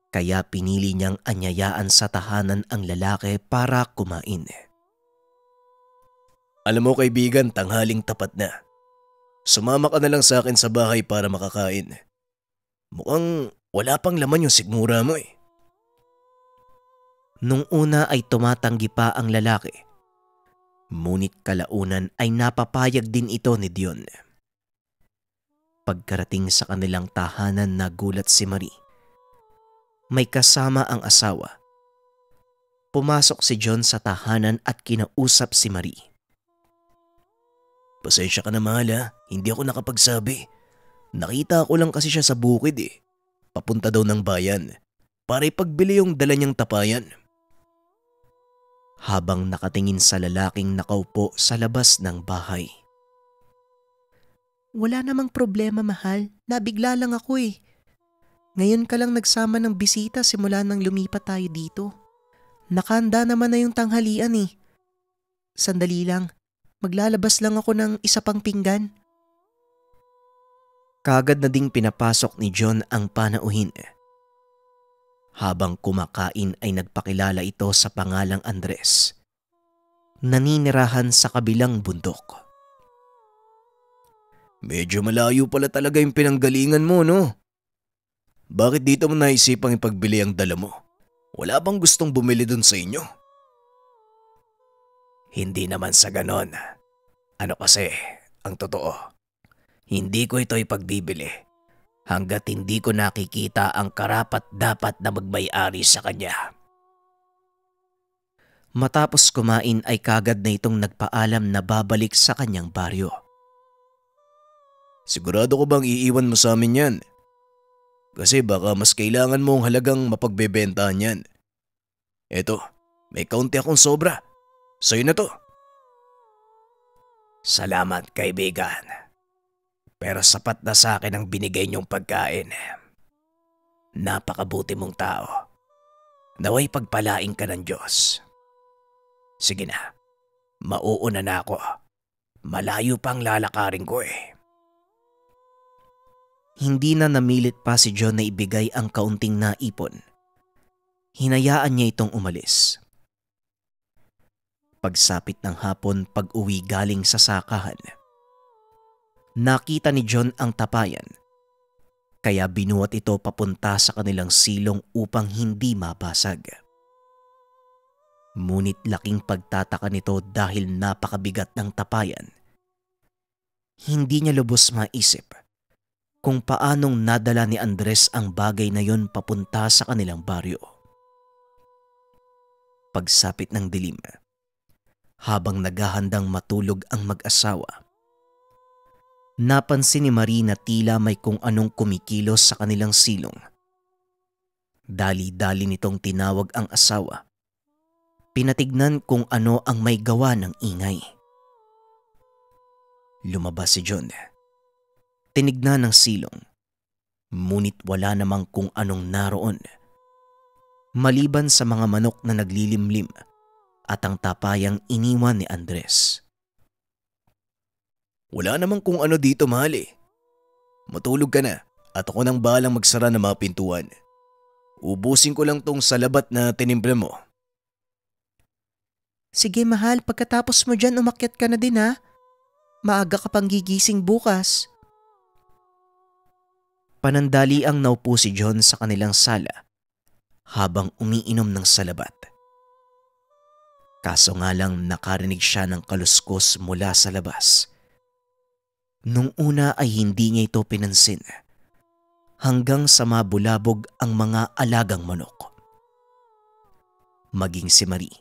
Kaya pinili niyang anyayaan sa tahanan ang lalaki para kumain. Alam mo kaibigan, tanghaling tapat na. Sumama ka na lang sa akin sa bahay para makakain. Mukhang wala pang laman yung sigmura mo eh. Nung una ay tumatanggi pa ang lalaki. Ngunit kalaunan ay napapayag din ito ni Dion. Pagkarating sa kanilang tahanan, nagulat si Marie May kasama ang asawa. Pumasok si John sa tahanan at kinausap si Marie. Pasensya ka na mahal ha, hindi ako nakapagsabi. Nakita ko lang kasi siya sa bukid eh. Papunta daw ng bayan para ipagbili yung dala niyang tapayan. Habang nakatingin sa lalaking nakaupo sa labas ng bahay. Wala namang problema mahal, nabigla lang ako eh. Ngayon ka lang nagsama ng bisita simula nang lumipat tayo dito. Nakahanda naman na yung tanghalian eh. Sandali lang, maglalabas lang ako ng isa pang pinggan. Kagad na ding pinapasok ni John ang panauhin. Habang kumakain ay nagpakilala ito sa pangalang Andres. Naninirahan sa kabilang bundok. Medyo malayo pala talaga yung pinanggalingan mo, no? Bakit dito mo naisipang ipagbili ang dala mo? Wala bang gustong bumili dun sa inyo? Hindi naman sa ganon. Ano kasi, ang totoo, hindi ko ito ipagbibili hanggat hindi ko nakikita ang karapat-dapat na magmay-ari sa kanya. Matapos kumain ay kagad na itong nagpaalam na babalik sa kanyang baryo. Sigurado ko bang iiwan mo sa amin yan? Kasi baka mas kailangan mo ang halagang mapagbebentahan yan. Eto, may kaunti akong sobra. Sa'yo na to. Salamat kaibigan. Pero sapat na sa akin ang binigay niyong pagkain. Napakabuti mong tao. Naway pagpalain ka ng Diyos. Sige na, mauuna na ako. Malayo pang lalakarin ko eh. Hindi na namilit pa si John na ibigay ang kaunting naipon. Hinayaan niya itong umalis. Pagsapit ng hapon pag-uwi galing sa sakahan, nakita ni John ang tapayan. Kaya binuhat ito papunta sa kanilang silong upang hindi mabasag. Ngunit laking pagtataka nito dahil napakabigat ng tapayan. Hindi niya lubos maisip kung paanong nadala ni Andres ang bagay na yon papunta sa kanilang baryo. Pagsapit ng dilim, habang naghahandang matulog ang mag-asawa, napansin ni Marie na tila may kung anong kumikilos sa kanilang silong. Dali-dali nitong tinawag ang asawa. Pinatignan kung ano ang may gawa ng ingay. Lumabas si John. Tinignan ng silong, ngunit wala namang kung anong naroon. Maliban sa mga manok na naglilimlim at ang tapayang iniwan ni Andres. Wala namang kung ano dito mahal eh. Matulog ka na at ako nang bahalang magsara ng mga pintuan. Ubusin ko lang tong salabat na tinimpla mo. Sige mahal, pagkatapos mo dyan umakyat ka na din ha. Maaga ka pang gigising bukas. Panandali ang naupo si John sa kanilang sala habang umiinom ng salabat. Kaso nga lang nakarinig siya ng kaluskos mula sa labas. Nung una ay hindi niya ito pinansin hanggang sa mabulabog ang mga alagang manok. Maging si Marie,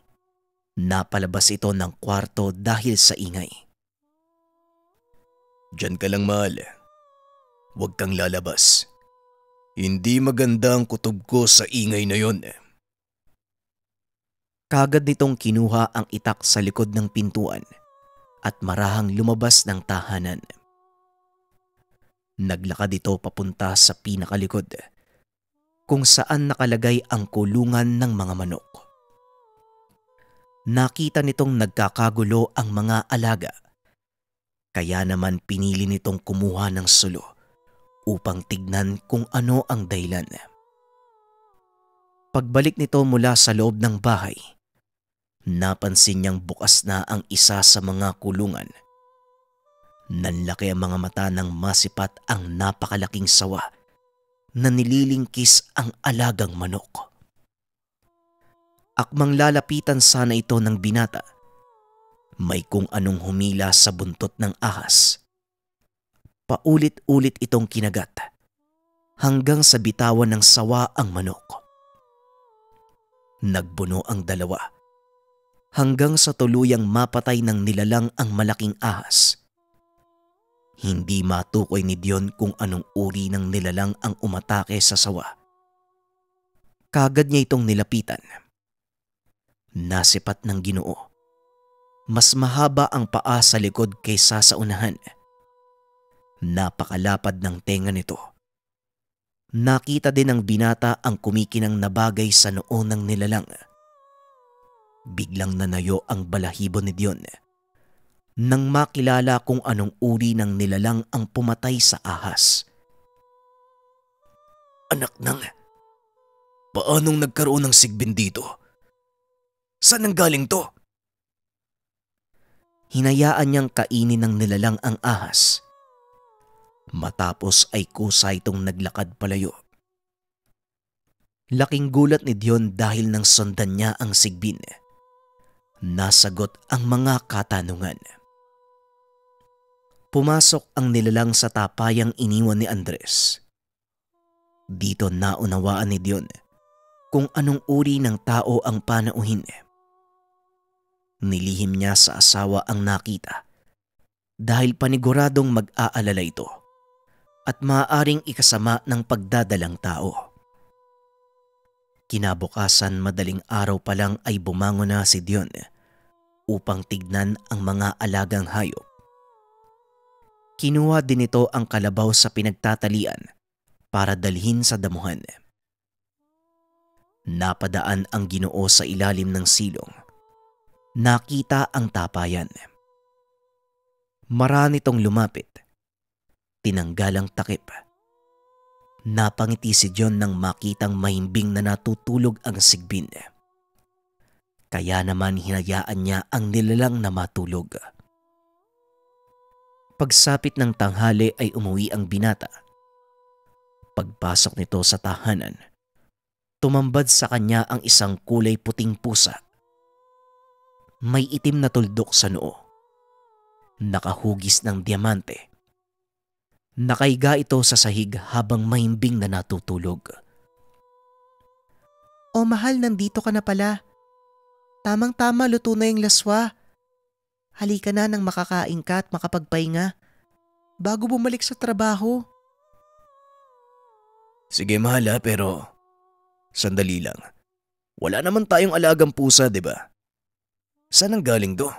napalabas ito ng kwarto dahil sa ingay. Diyan ka lang mahal. Huwag kang lalabas. Hindi maganda ang kutob ko sa ingay na yon. Kagad nitong kinuha ang itak sa likod ng pintuan at marahang lumabas ng tahanan. Naglakad ito papunta sa pinakalikod kung saan nakalagay ang kulungan ng mga manok. Nakita nitong nagkakagulo ang mga alaga, kaya naman pinili nitong kumuha ng sulo upang tignan kung ano ang dahilan. Pagbalik nito mula sa loob ng bahay, napansin niyang bukas na ang isa sa mga kulungan. Nanlaki ang mga mata ng masipat ang napakalaking sawa na nililingkis ang alagang manok. Akmang lalapitan sana ito ng binata, may kung anong humila sa buntot ng ahas. Paulit-ulit itong kinagat hanggang sa bitawan ng sawa ang manok. Nagbuno ang dalawa hanggang sa tuluyang mapatay ng nilalang ang malaking ahas. Hindi matukoy ni Dion kung anong uri ng nilalang ang umatake sa sawa. Kagad niya itong nilapitan. Nasipat ng Ginoo. Mas mahaba ang paa sa likod kaysa sa unahan. Napakalapad ng tenga nito. Nakita din ng binata ang kumikinang na bagay sa noo ng nilalang. Biglang nanayo ang balahibo ni Dion nang makilala kung anong uri ng nilalang ang pumatay sa ahas. Anak nang, paanong nagkaroon ng sigbin dito? Saan nanggaling to? Hinayaan niyang kainin ng nilalang ang ahas. Matapos ay kusa itong naglakad palayo. Laking gulat ni Dion dahil nang sundan niya ang sigbin. Nasagot ang mga katanungan. Pumasok ang nilalang sa tapayang iniwan ni Andres. Dito naunawaan ni Dion kung anong uri ng tao ang panauhin. Nilihim niya sa asawa ang nakita dahil paniguradong mag-aalala ito at maaaring ikasama ng pagdadalang tao. Kinabukasan madaling araw pa lang ay bumangon na si Dion upang tignan ang mga alagang hayop. Kinuha din ito ang kalabaw sa pinagtatalian para dalhin sa damuhan. Napadaan ang Ginoo sa ilalim ng silong. Nakita ang tapayan. Marami itong lumapit. Tinanggal ang takip. Napangiti si John nang makitang mahimbing na natutulog ang sigbin. Kaya naman hinayaan niya ang nilalang na matulog. Pagsapit ng tanghali ay umuwi ang binata. Pagpasok nito sa tahanan, tumambad sa kanya ang isang kulay puting pusa. May itim na tuldok sa noo. Nakahugis ng diamante. Nakaiga ito sa sahig habang mahimbing na natutulog. "O mahal, nandito ka na pala. Tamang-tama, luto na yung laswa. Halika na nang makakain ka at makapagpahinga bago bumalik sa trabaho." Sige mahal pero sandali lang. Wala naman tayong alagang pusa, di ba? Saan ang galing to?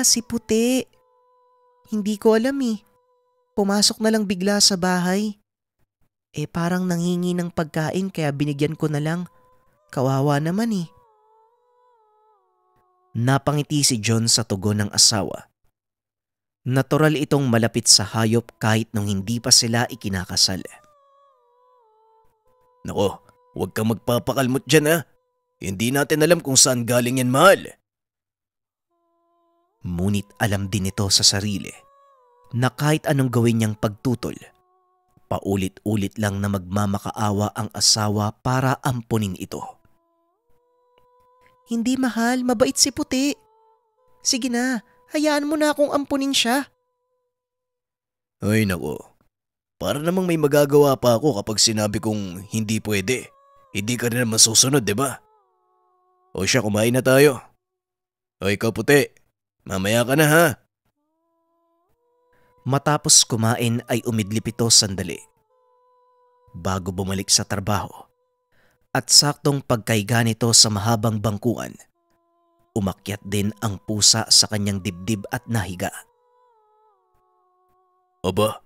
Si Puti. Hindi ko alam eh. Pumasok na lang bigla sa bahay. Parang nanghingi ng pagkain kaya binigyan ko na lang. Kawawa naman eh. Napangiti si John sa tugon ng asawa. Natural itong malapit sa hayop kahit nung hindi pa sila ikinakasal. Nako, huwag kang magpapakalmot dyan ha. Hindi natin alam kung saan galing yan, mahal. Ngunit alam din ito sa sarili na kahit anong gawin niyang pagtutol, paulit-ulit lang na magmamakaawa ang asawa para ampunin ito. Hindi mahal, mabait si Puti. Sige na, hayaan mo na akong ampunin siya. Ay nako, para namang may magagawa pa ako kapag sinabi kong hindi pwede. Hindi ka rin naman susunod, di ba? O siya, kumain na tayo. O ikaw Puti, mamaya ka na ha. Matapos kumain ay umidlip ito sandali bago bumalik sa trabaho. At saktong pagkaiga nito sa mahabang bangkuan, umakyat din ang pusa sa kanyang dibdib at nahiga. Aba,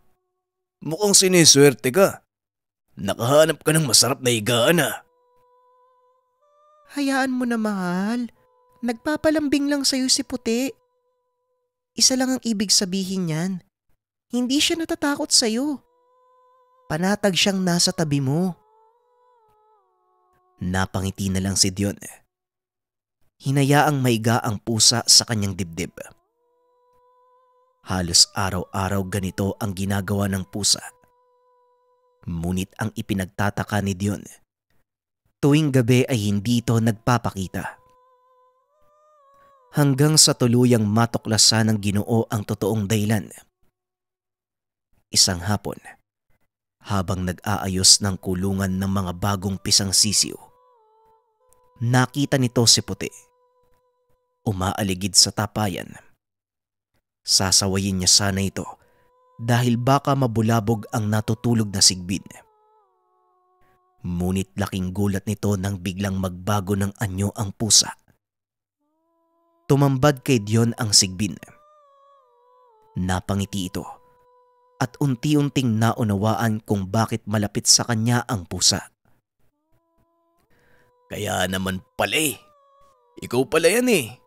mukhang siniswerte ka. Nakahanap ka ng masarap na higaan ha. Hayaan mo na mahal. Nagpapalambing lang sa'yo si Puti. Isa lang ang ibig sabihin niyan. Hindi siya natatakot sa'yo. Panatag siyang nasa tabi mo. Napangiti na lang si Dion. Hinayaang maiga ang pusa sa kanyang dibdib. Halos araw-araw ganito ang ginagawa ng pusa. Ngunit ang ipinagtataka ni Dion, tuwing gabi ay hindi ito nagpapakita. Hanggang sa tuluyang matuklasan ng Ginoo ang totoong dahilan. Isang hapon, Habang nag-aayos ng kulungan ng mga bagong pisang sisiw, nakita nito si Puti. Umaaligid sa tapayan. Sasawayin niya sana ito dahil baka mabulabog ang natutulog na Sigbin. Ngunit laking gulat nito nang biglang magbago ng anyo ang pusa. Tumambad kay Dion ang Sigbin. Napangiti ito at unti-unting naunawaan kung bakit malapit sa kanya ang pusa. Kaya naman pala eh. Ikaw pala yan eh.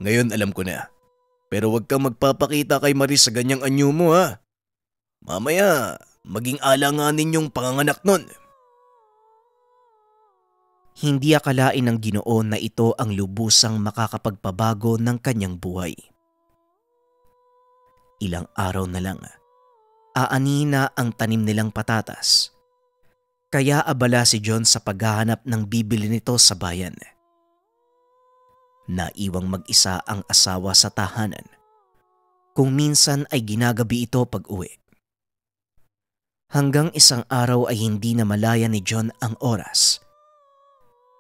Ngayon alam ko na. Pero wag kang magpapakita kay Maris sa ganyang anyo mo ha. Mamaya maging alanganin yung panganganak nun. Hindi akalain ng Ginoo na ito ang lubusang makakapagpabago ng kanyang buhay. Ilang araw na lang, aanihin na ang tanim nilang patatas. Kaya abala si John sa paghahanap ng bibili nito sa bayan. Naiwang mag-isa ang asawa sa tahanan. Kung minsan ay ginagabi ito pag-uwi. Hanggang isang araw ay hindi na malaya ni John ang oras.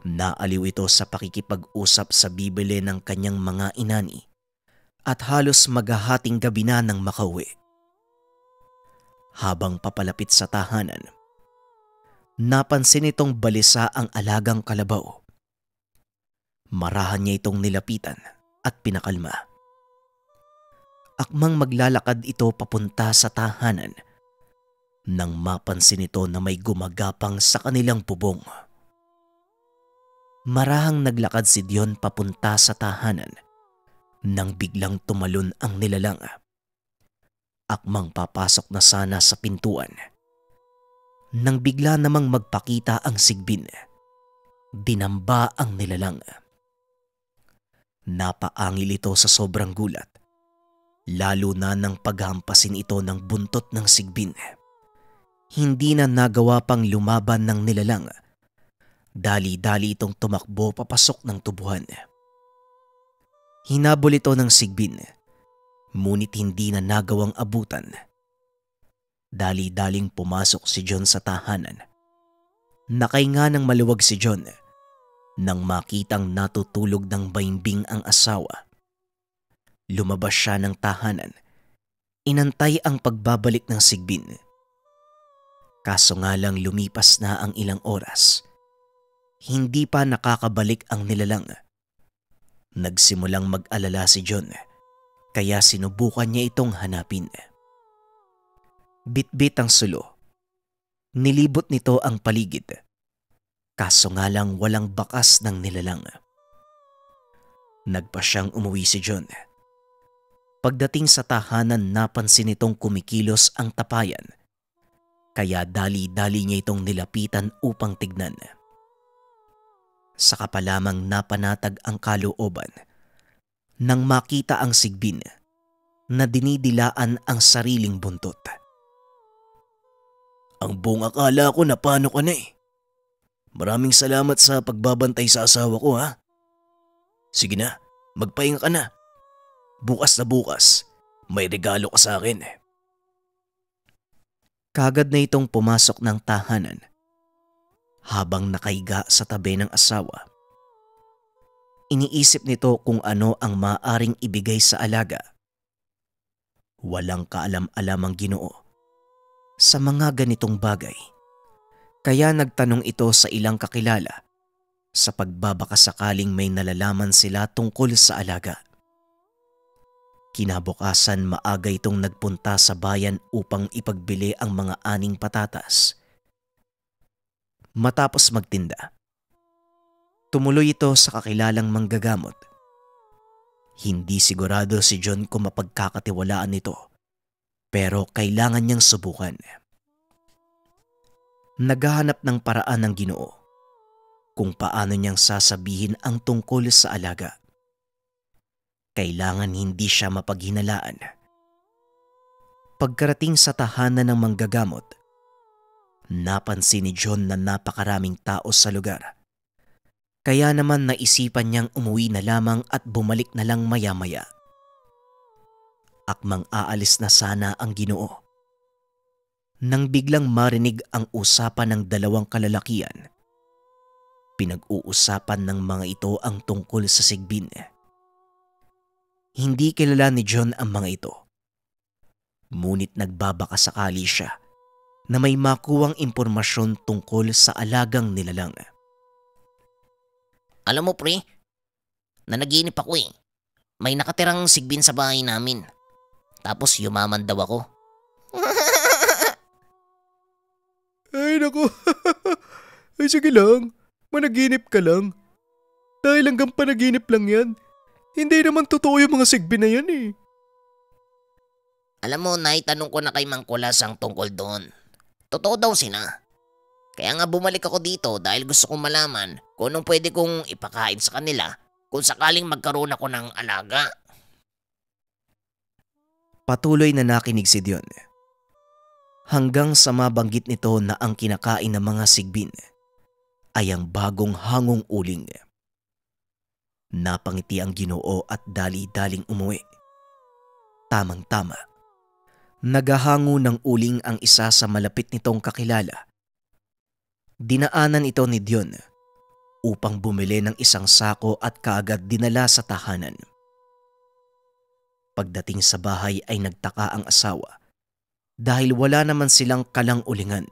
Naaliw ito sa pakikipag-usap sa bibili ng kanyang mga inani at halos maghahating gabi na nang makauwi. Habang papalapit sa tahanan, napansin itong balisa ang alagang kalabaw. Marahan niya itong nilapitan at pinakalma. Akmang maglalakad ito papunta sa tahanan nang mapansin ito na may gumagapang sa kanilang bubong. Marahang naglakad si Dion papunta sa tahanan nang biglang tumalon ang nilalang. Akmang papasok na sana sa pintuan nang bigla namang magpakita ang Sigbin. Dinamba ang nilalang. Napaangil ito sa sobrang gulat, lalo na nang paghampasin ito ng buntot ng Sigbin. Hindi na nagawa pang lumaban ng nilalang. Dali-dali itong tumakbo papasok ng tubuhan. Hinabol ito ng Sigbin, ngunit hindi na nagawang abutan. Dali-daling pumasok si John sa tahanan. Nakahinga ng maluwag si John nang makitang natutulog ng baimbing ang asawa. Lumabas siya ng tahanan. Inantay ang pagbabalik ng Sigbin. Kaso nga lang lumipas na ang ilang oras. Hindi pa nakakabalik ang nilalang. Nagsimulang mag-alala si John, kaya sinubukan niya itong hanapin. Bitbit ang sulo. Nilibot nito ang paligid. Kaso nga lang walang bakas ng nilalang. Nagpa siyang umuwi si John. Pagdating sa tahanan, napansin nitong kumikilos ang tapayan. Kaya dali-dali niya itong nilapitan upang tignan. Saka pa lamang napanatag ang kalooban nang makita ang Sigbin na dinidilaan ang sariling buntot. Ang buong akala ko na paano ka na eh. Maraming salamat sa pagbabantay sa asawa ko ha. Sige na, magpahinga ka na. Bukas na bukas, may regalo ka sa akin. Kagad na itong pumasok ng tahanan. Habang nakahiga sa tabi ng asawa, iniisip nito kung ano ang maaaring ibigay sa alaga. Walang kaalam-alam ang Ginoo sa mga ganitong bagay. Kaya nagtanong ito sa ilang kakilala sa pagbabaka sakaling may nalalaman sila tungkol sa alaga. Kinabukasan maaga itong nagpunta sa bayan upang ipagbili ang mga aning patatas. Matapos magtinda, tumuloy ito sa kakilalang manggagamot. Hindi sigurado si John kung mapagkakatiwalaan nito, pero kailangan niyang subukan. Naghahanap ng paraan ng Ginoo kung paano niyang sasabihin ang tungkol sa alaga. Kailangan hindi siya mapaghinalaan. Pagkarating sa tahanan ng manggagamot, napansin ni John na napakaraming tao sa lugar. Kaya naman naisipan niyang umuwi na lamang at bumalik na lang maya-maya. Akmang aalis na sana ang Ginoo nang biglang marinig ang usapan ng dalawang kalalakian. Pinag-uusapan ng mga ito ang tungkol sa Sigbin. Hindi kilala ni John ang mga ito. Ngunit nagbabakasakali siya na may makuwang impormasyon tungkol sa alagang nilalang. Alam mo pre, nanaginip ako eh. May nakatirang sigbin sa bahay namin. Tapos yumaman daw ako. Ay naku, ay sige lang, managinip ka lang. Dahil hanggang panaginip lang yan. Hindi naman totoo yung mga Sigbin na yan eh. Alam mo, naitanong ko na kay Mang Kulas ang tungkol doon. Totoo daw sila. Kaya nga bumalik ako dito dahil gusto kong malaman kung anong pwede kong ipakain sa kanila kung sakaling magkaroon ako ng alaga. Patuloy na nakinig si Dion. Hanggang sa mabanggit nito na ang kinakain ng mga Sigbin ay ang bagong hangong uling. Napangiti ang Ginoo at dali-daling umuwi. Tamang-tama. Nagahango ng uling ang isa sa malapit nitong kakilala. Dinaanan ito ni Dion upang bumili ng isang sako at kaagad dinala sa tahanan. Pagdating sa bahay ay nagtaka ang asawa dahil wala naman silang kalang ulingan.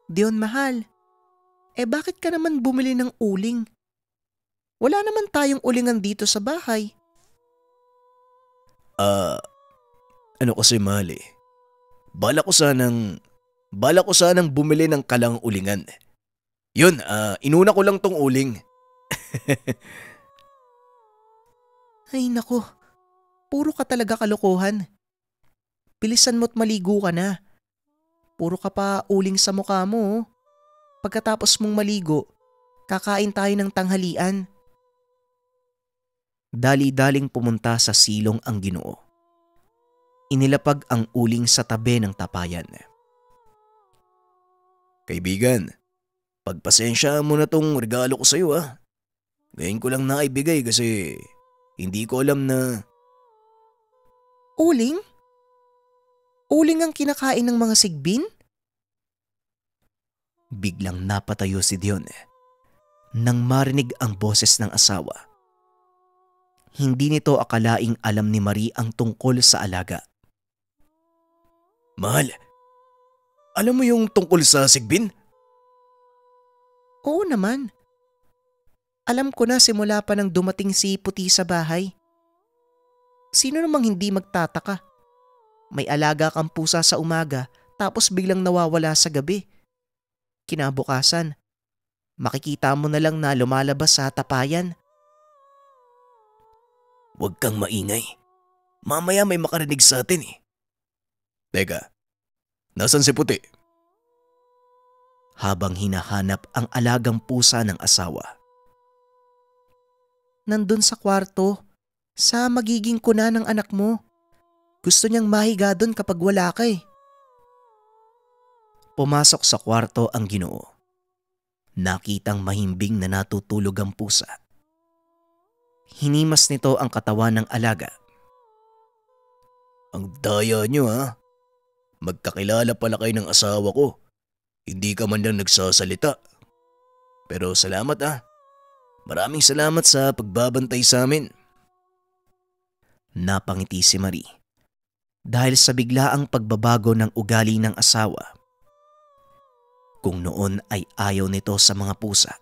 Dion mahal, bakit ka naman bumili ng uling? Wala naman tayong ulingan dito sa bahay. Ano kasi mahal eh. Bala ko sanang bumili ng kalang ulingan. Yun, inuna ko lang tong uling. Ay nako, puro ka talaga kalokohan. Bilisan mo't maligo ka na. Puro ka pa uling sa mukha mo. Pagkatapos mong maligo, kakain tayo ng tanghalian. Dali-daling pumunta sa silong ang Ginoo. Inilapag ang uling sa tabi ng tapayan. Kaibigan, pagpasensya mo na tong regalo ko sa'yo ah. Ngayon ko lang naibigay kasi hindi ko alam na… Uling? Uling ang kinakain ng mga Sigbin? Biglang napatayo si Dion nang marinig ang boses ng asawa. Hindi nito akalaing alam ni Marie ang tungkol sa alaga. Mahal, alam mo yung tungkol sa Sigbin? Oo naman. Alam ko na simula pa nang dumating si Puti sa bahay. Sino namang hindi magtataka? May alaga kang pusa sa umaga tapos biglang nawawala sa gabi. Kinabukasan, makikita mo na lang na lumalabas sa tapayan. Huwag kang maingay. Mamaya may makarinig sa atin eh. Teka, nasan si Puti? Habang hinahanap ang alagang pusa ng asawa. Nandun sa kwarto, sa magiging kuna ng anak mo. Gusto niyang mahiga doon kapag wala ka eh. Pumasok sa kwarto ang Ginoo. Nakitang mahimbing na natutulog ang pusa. Hinimas nito ang katawan ng alaga. Ang daya niyo ha. Magkakilala pala kayo ng asawa ko. Hindi ka man lang nagsasalita. Pero salamat ha. Maraming salamat sa pagbabantay sa amin. Napangiti si Marie dahil sa biglaang pagbabago ng ugali ng asawa. Kung noon ay ayaw nito sa mga pusa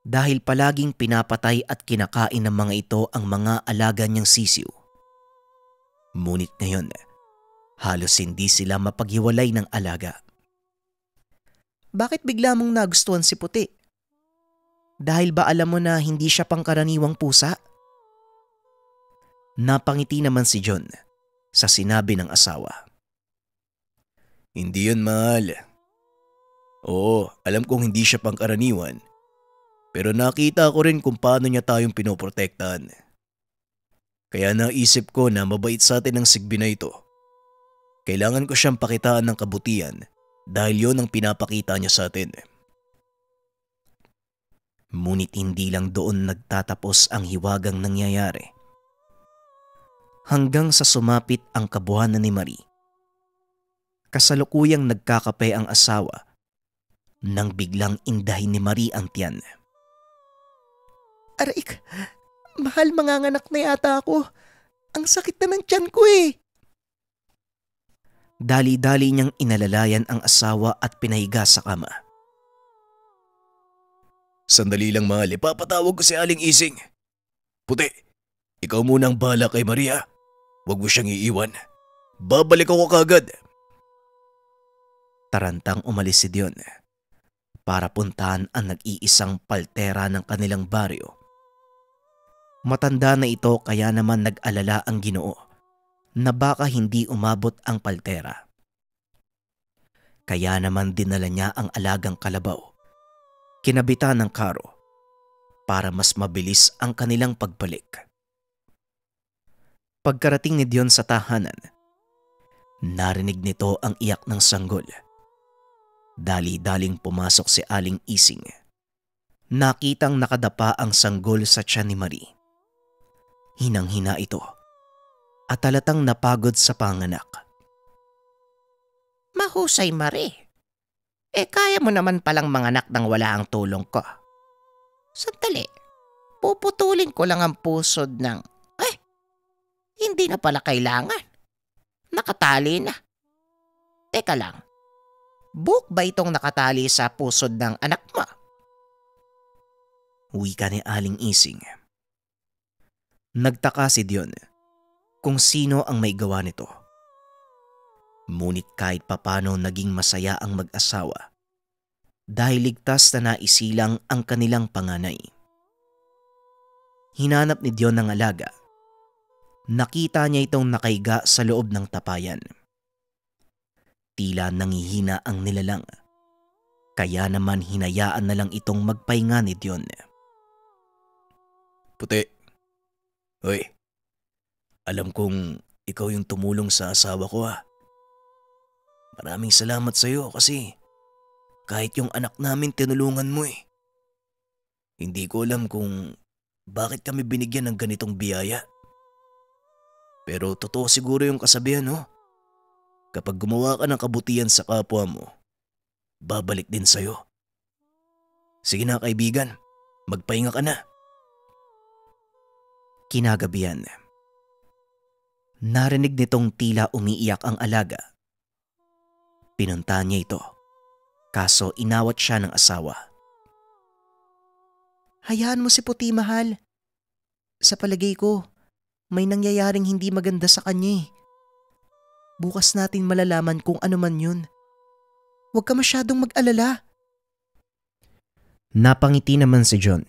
dahil palaging pinapatay at kinakain ng mga ito ang mga alaga niyang sisiw. Ngunit ngayon, halos hindi sila mapaghiwalay ng alaga. Bakit bigla mong nagustuhan si Puti? Dahil ba alam mo na hindi siya pangkaraniwang pusa? Napangiti naman si John sa sinabi ng asawa. Hindi yun mahal. Oo, alam kong hindi siya pangkaraniwan. Pero nakita ko rin kung paano niya tayong pinoprotektahan. Kaya naisip ko na mabait sa atin ang Sigbin na ito. Kailangan ko siyang pakitaan ng kabutihan dahil yon ang pinapakita niya sa atin. Ngunit hindi lang doon nagtatapos ang hiwagang nangyayari. Hanggang sa sumapit ang kabuhanan ni Marie Kasalukuyang nagkakape ang asawa nang biglang indahin ni Marie ang tiyan. Aray, mahal, manganganak na yata ako. Ang sakit na ng tiyan ko eh. Dali-dali niyang inalalayan ang asawa at pinahiga sa kama. Sandali lang mahal, ipapatawag ko si Aling Ising. Puti, ikaw muna ang bahala kay Maria. Huwag mo siyang iiwan. Babalik ako kagad. Tarantang umalis si Dion para puntahan ang nag-iisang paltera ng kanilang baryo. Matanda na ito kaya naman nag-alala ang Ginoo na baka hindi umabot ang paltera. Kaya naman dinala niya ang alagang kalabaw, kinabitan ng karo para mas mabilis ang kanilang pagbalik. Pagkarating ni Dion sa tahanan, narinig nito ang iyak ng sanggol. Dali-daling pumasok si Aling Ising. Nakitang nakadapa ang sanggol sa tiyan ni Marie. Hinang-hina ito at halatang napagod sa panganak. Mahusay, Marie. Kaya mo naman palang manganak nang wala ang tulong ko. Sandali, puputulin ko lang ang pusod ng... hindi na pala kailangan. Nakatali na. Teka lang, buhok ba itong nakatali sa pusod ng anak mo? Wika ni Aling Ising. Nagtaka si Dion kung sino ang may gawa nito. Ngunit kahit papano naging masaya ang mag-asawa dahil ligtas na naisilang ang kanilang panganay. Hinanap ni Dion ng alaga. Nakita niya itong nakaiga sa loob ng tapayan. Tila nangihina ang nilalang, kaya naman hinayaan na lang itong magpahinga ni Dion. Puti, hoy, alam kong ikaw yung tumulong sa asawa ko ha. Maraming salamat sa iyo kasi kahit yung anak namin tinulungan mo eh. Hindi ko alam kung bakit kami binigyan ng ganitong biyaya. Pero totoo siguro yung kasabihan, no? Kapag gumawa ka ng kabutihan sa kapwa mo, babalik din sa'yo. Sige na kaibigan, magpahinga ka na. Kinagabihan, narinig nitong tila umiiyak ang alaga. Pinunta niya ito, kaso inawat siya ng asawa. Hayaan mo si Puti, mahal. Sa palagay ko, may nangyayaring hindi maganda sa kanya eh. Bukas natin malalaman kung ano man yun. Huwag ka masyadong mag-alala. Napangiti naman si John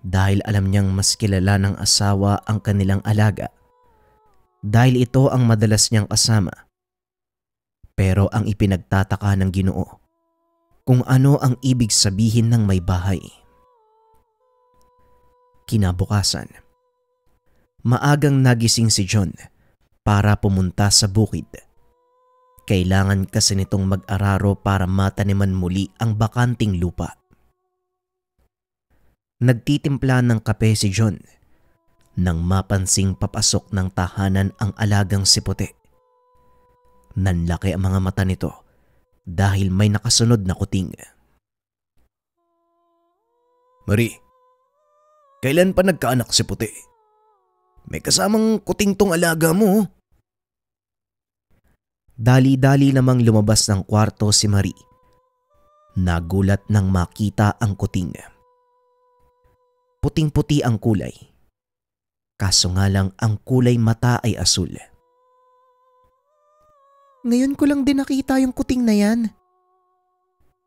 dahil alam niyang mas kilala ng asawa ang kanilang alaga dahil ito ang madalas niyang kasama. Pero ang ipinagtataka ng Ginoo kung ano ang ibig sabihin ng may bahay. Kinabukasan, maagang nagising si John para pumunta sa bukid. Kailangan kasi nitong mag-araro para mataniman muli ang bakanting lupa. Nagtitimpla ng kape si John nang mapansing papasok ng tahanan ang alagang si Puti. Nanlaki ang mga mata nito dahil may nakasunod na kuting. Marie, kailan pa nagkaanak si Puti? May kasamang kuting tong alaga mo. Dali-dali namang lumabas ng kwarto si Marie. Nagulat nang makita ang kuting. Puting-puti ang kulay. Kaso nga lang ang kulay mata ay asul. Ngayon ko lang din nakita yung kuting na yan.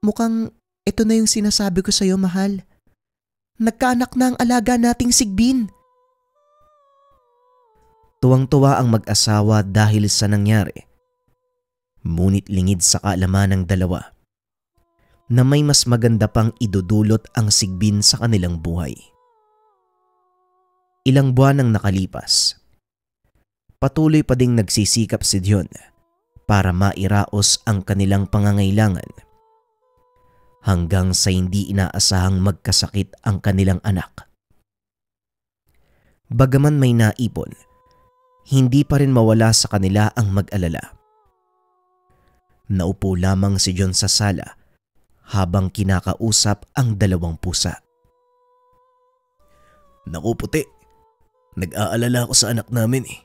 Mukhang ito na yung sinasabi ko sa'yo, mahal. Nagkaanak na ang alaga nating Sigbin. Tuwang-tuwa ang mag-asawa dahil sa nangyari. Ngunit lingid sa kaalaman ng dalawa na may mas maganda pang idudulot ang Sigbin sa kanilang buhay. Ilang buwan ang nakalipas. Patuloy pa ding nagsisikap si Dion para mairaos ang kanilang pangangailangan hanggang sa hindi inaasahang magkasakit ang kanilang anak. Bagaman may naipon, hindi pa rin mawala sa kanila ang mag-alala. Naupo lamang si John sa sala habang kinakausap ang dalawang pusa. Naku puti, nag-aalala ako sa anak namin eh.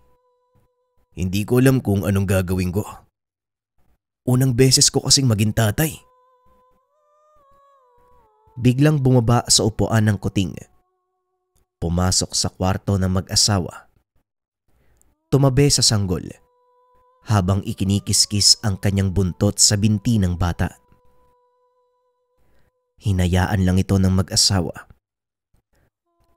Hindi ko alam kung anong gagawin ko. Unang beses ko kasing maging tatay. Biglang bumaba sa upuan ng kuting. Pumasok sa kwarto ng mag-asawa. Tumabi sa sanggol habang ikinikiskis ang kanyang buntot sa binti ng bata. Hinayaan lang ito ng mag-asawa.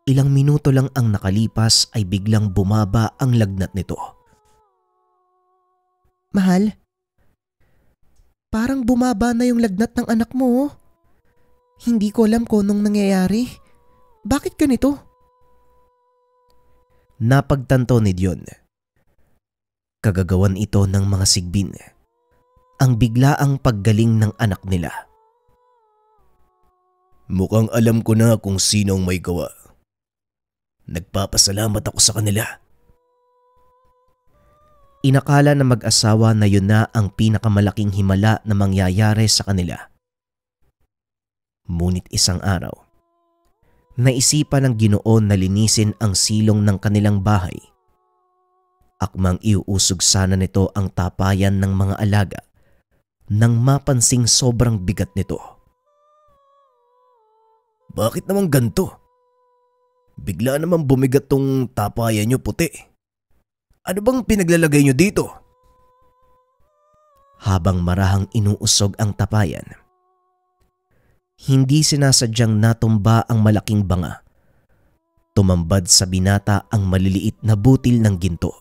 Ilang minuto lang ang nakalipas ay biglang bumaba ang lagnat nito. Mahal, parang bumaba na yung lagnat ng anak mo. Hindi ko alam kung anong nangyayari. Bakit ganito? Napagtanto ni Dion. Kagagawan ito ng mga sigbin. Ang biglaang paggaling ng anak nila. Mukhang alam ko na kung sino ang may gawa. Nagpapasalamat ako sa kanila. Inakala ng mag-asawa na yun na ang pinakamalaking himala na mangyayari sa kanila. Ngunit isang araw, naisipan ng Ginoo na linisin ang silong ng kanilang bahay. Akmang iuusog sana nito ang tapayan ng mga alaga nang mapansing sobrang bigat nito. Bakit naman ganto? Bigla naman bumigat tong tapayan nyo puti. Ano bang pinaglalagay nyo dito? Habang marahang inuusog ang tapayan, hindi sinasadyang natumba ang malaking banga. Tumambad sa binata ang maliliit na butil ng ginto.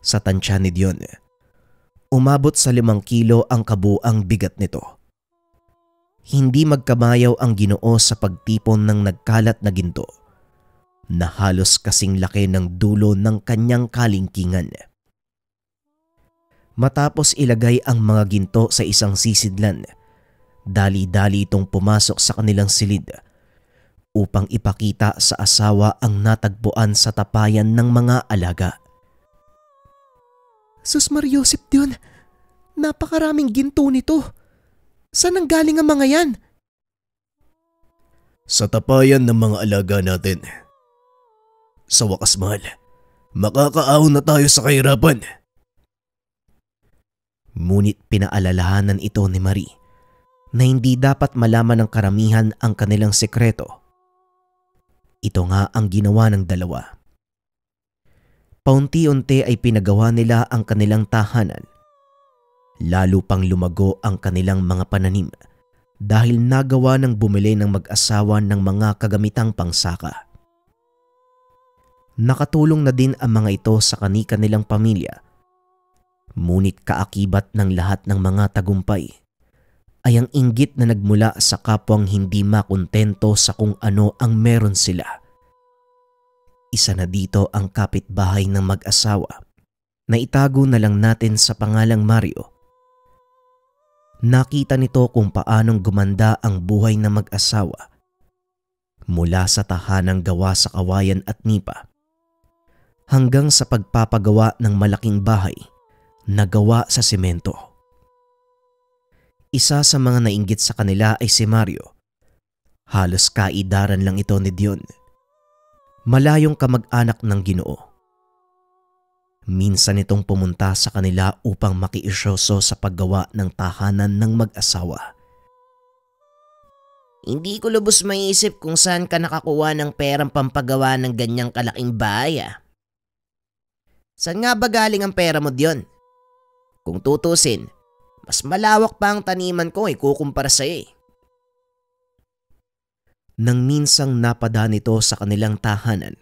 Sa tansya ni Dion, umabot sa 5 kilo ang kabuang bigat nito. Hindi magkamayaw ang Ginoo sa pagtipon ng nagkalat na ginto na halos kasing laki ng dulo ng kanyang kalingkingan. Matapos ilagay ang mga ginto sa isang sisidlan, dali-dali itong pumasok sa kanilang silid upang ipakita sa asawa ang natagpuan sa tapayan ng mga alaga. Sus Mariosep Dion, napakaraming ginto nito. Saan ang galing ang mga yan? Sa tapayan ng mga alaga natin. Sa wakas mahal, makakaahon na tayo sa kahirapan. Ngunit pinaalalahanan ito ni Marie na hindi dapat malaman ng karamihan ang kanilang sekreto. Ito nga ang ginawa ng dalawa. Paunti-unti ay pinagawa nila ang kanilang tahanan. Lalo pang lumago ang kanilang mga pananim dahil nagawa ng bumili ng mag-asawa ng mga kagamitang pangsaka. Nakatulong na din ang mga ito sa kani-kanilang pamilya. Ngunit kaakibat ng lahat ng mga tagumpay ay ang inggit na nagmula sa kapwang hindi makontento sa kung ano ang meron sila. Isa na dito ang kapitbahay ng mag-asawa na itago na lang natin sa pangalang Mario. Nakita nito kung paanong gumanda ang buhay ng mag-asawa mula sa tahanang gawa sa kawayan at nipa hanggang sa pagpapagawa ng malaking bahay na gawa sa semento. Isa sa mga nainggit sa kanila ay si Mario. Halos kaidaran lang ito ni Dion. Malayong kamag-anak ng Ginoo. Minsan itong pumunta sa kanila upang makiisyoso sa paggawa ng tahanan ng mag-asawa. Hindi ko lubos maiisip kung saan ka nakakuha ng perang pampagawa ng ganyang kalaking bahay. Saan nga ba galing ang pera mo Dion? Kung tutusin, mas malawak pa ang taniman ko ikukumpara sa'yo. Nang minsang napadaan ito sa kanilang tahanan,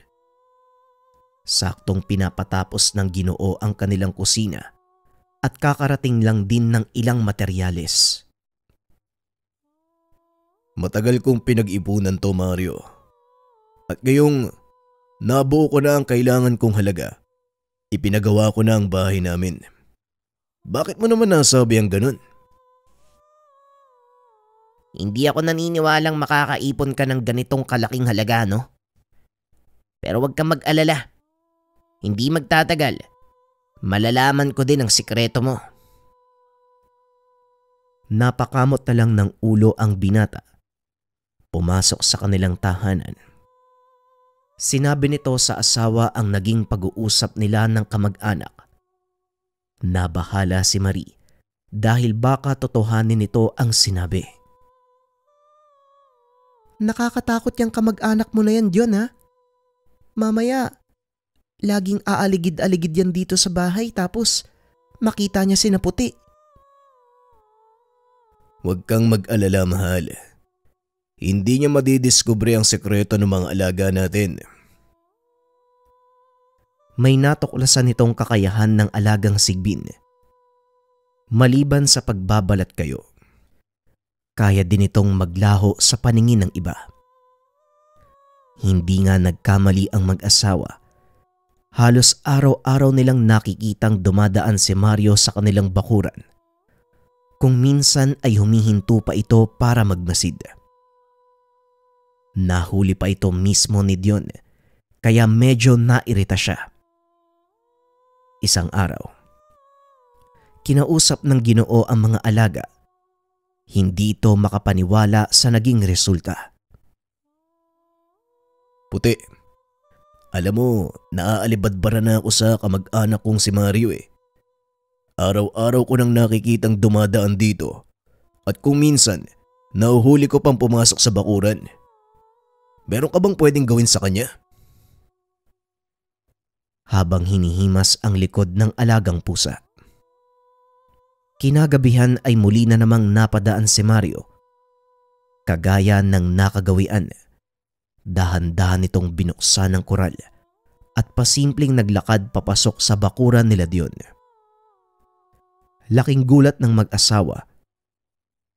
saktong pinapatapos ng Ginoo ang kanilang kusina at kakarating lang din ng ilang materyales. Matagal kong pinag-ipunan to Mario. At ngayong nabuo ko na ang kailangan kong halaga, ipinagawa ko na ang bahay namin. Bakit mo naman nasabi ang ganun? Hindi ako naniniwalang makakaipon ka ng ganitong kalaking halaga, no? Pero huwag kang mag-alala. Hindi magtatagal. Malalaman ko din ang sikreto mo. Napakamot na lang ng ulo ang binata. Pumasok sa kanilang tahanan. Sinabi nito sa asawa ang naging pag-uusap nila ng kamag-anak. Nabahala si Marie dahil baka totohanin nito ang sinabi. Nakakatakot yung kamag-anak mo na yan, Dion, ha? Mamaya, laging aaligid-aligid yan dito sa bahay tapos makita niya si Puti. Huwag kang mag-alala, mahal. Hindi niya madidiskubre ang sekreto ng mga alaga natin. May natuklasan itong kakayahan ng alagang Sigbin. Maliban sa pagbabalat kayo, kaya din itong maglaho sa paningin ng iba. Hindi nga nagkamali ang mag-asawa. Halos araw-araw nilang nakikitang dumadaan si Mario sa kanilang bakuran. Kung minsan ay humihinto pa ito para magmasid. Nahuli pa ito mismo ni Dion, kaya medyo nairita siya. Isang araw, kinausap ng Ginoo ang mga alaga. Hindi ito makapaniwala sa naging resulta. Puti, alam mo, naaalibadbara na ako sa kamag-anak kong si Mario eh. Araw-araw ko nang nakikitang dumadaan dito at kung minsan, nahuhuli ko pang pumasok sa bakuran. Meron ka bang pwedeng gawin sa kanya? Habang hinihimas ang likod ng alagang pusa. Kinagabihan ay muli na namang napadaan si Mario. Kagaya ng nakagawian, dahan-dahan itong binuksan ng kural at pasimpleng naglakad papasok sa bakuran nila Dion. Laking gulat ng mag-asawa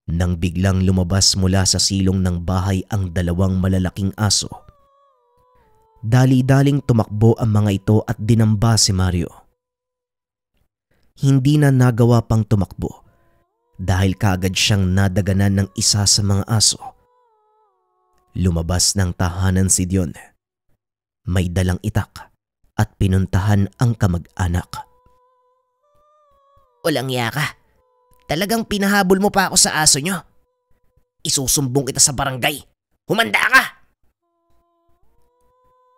nang biglang lumabas mula sa silong ng bahay ang dalawang malalaking aso. Dali-daling tumakbo ang mga ito at dinamba si Mario. Hindi na nagawa pang tumakbo dahil kaagad siyang nadaganan ng isa sa mga aso. Lumabas ng tahanan si Dion. May dalang itak at pinuntahan ang kamag-anak. Walang iya ka. Talagang pinahabol mo pa ako sa aso nyo. Isusumbong kita sa barangay. Humanda ka!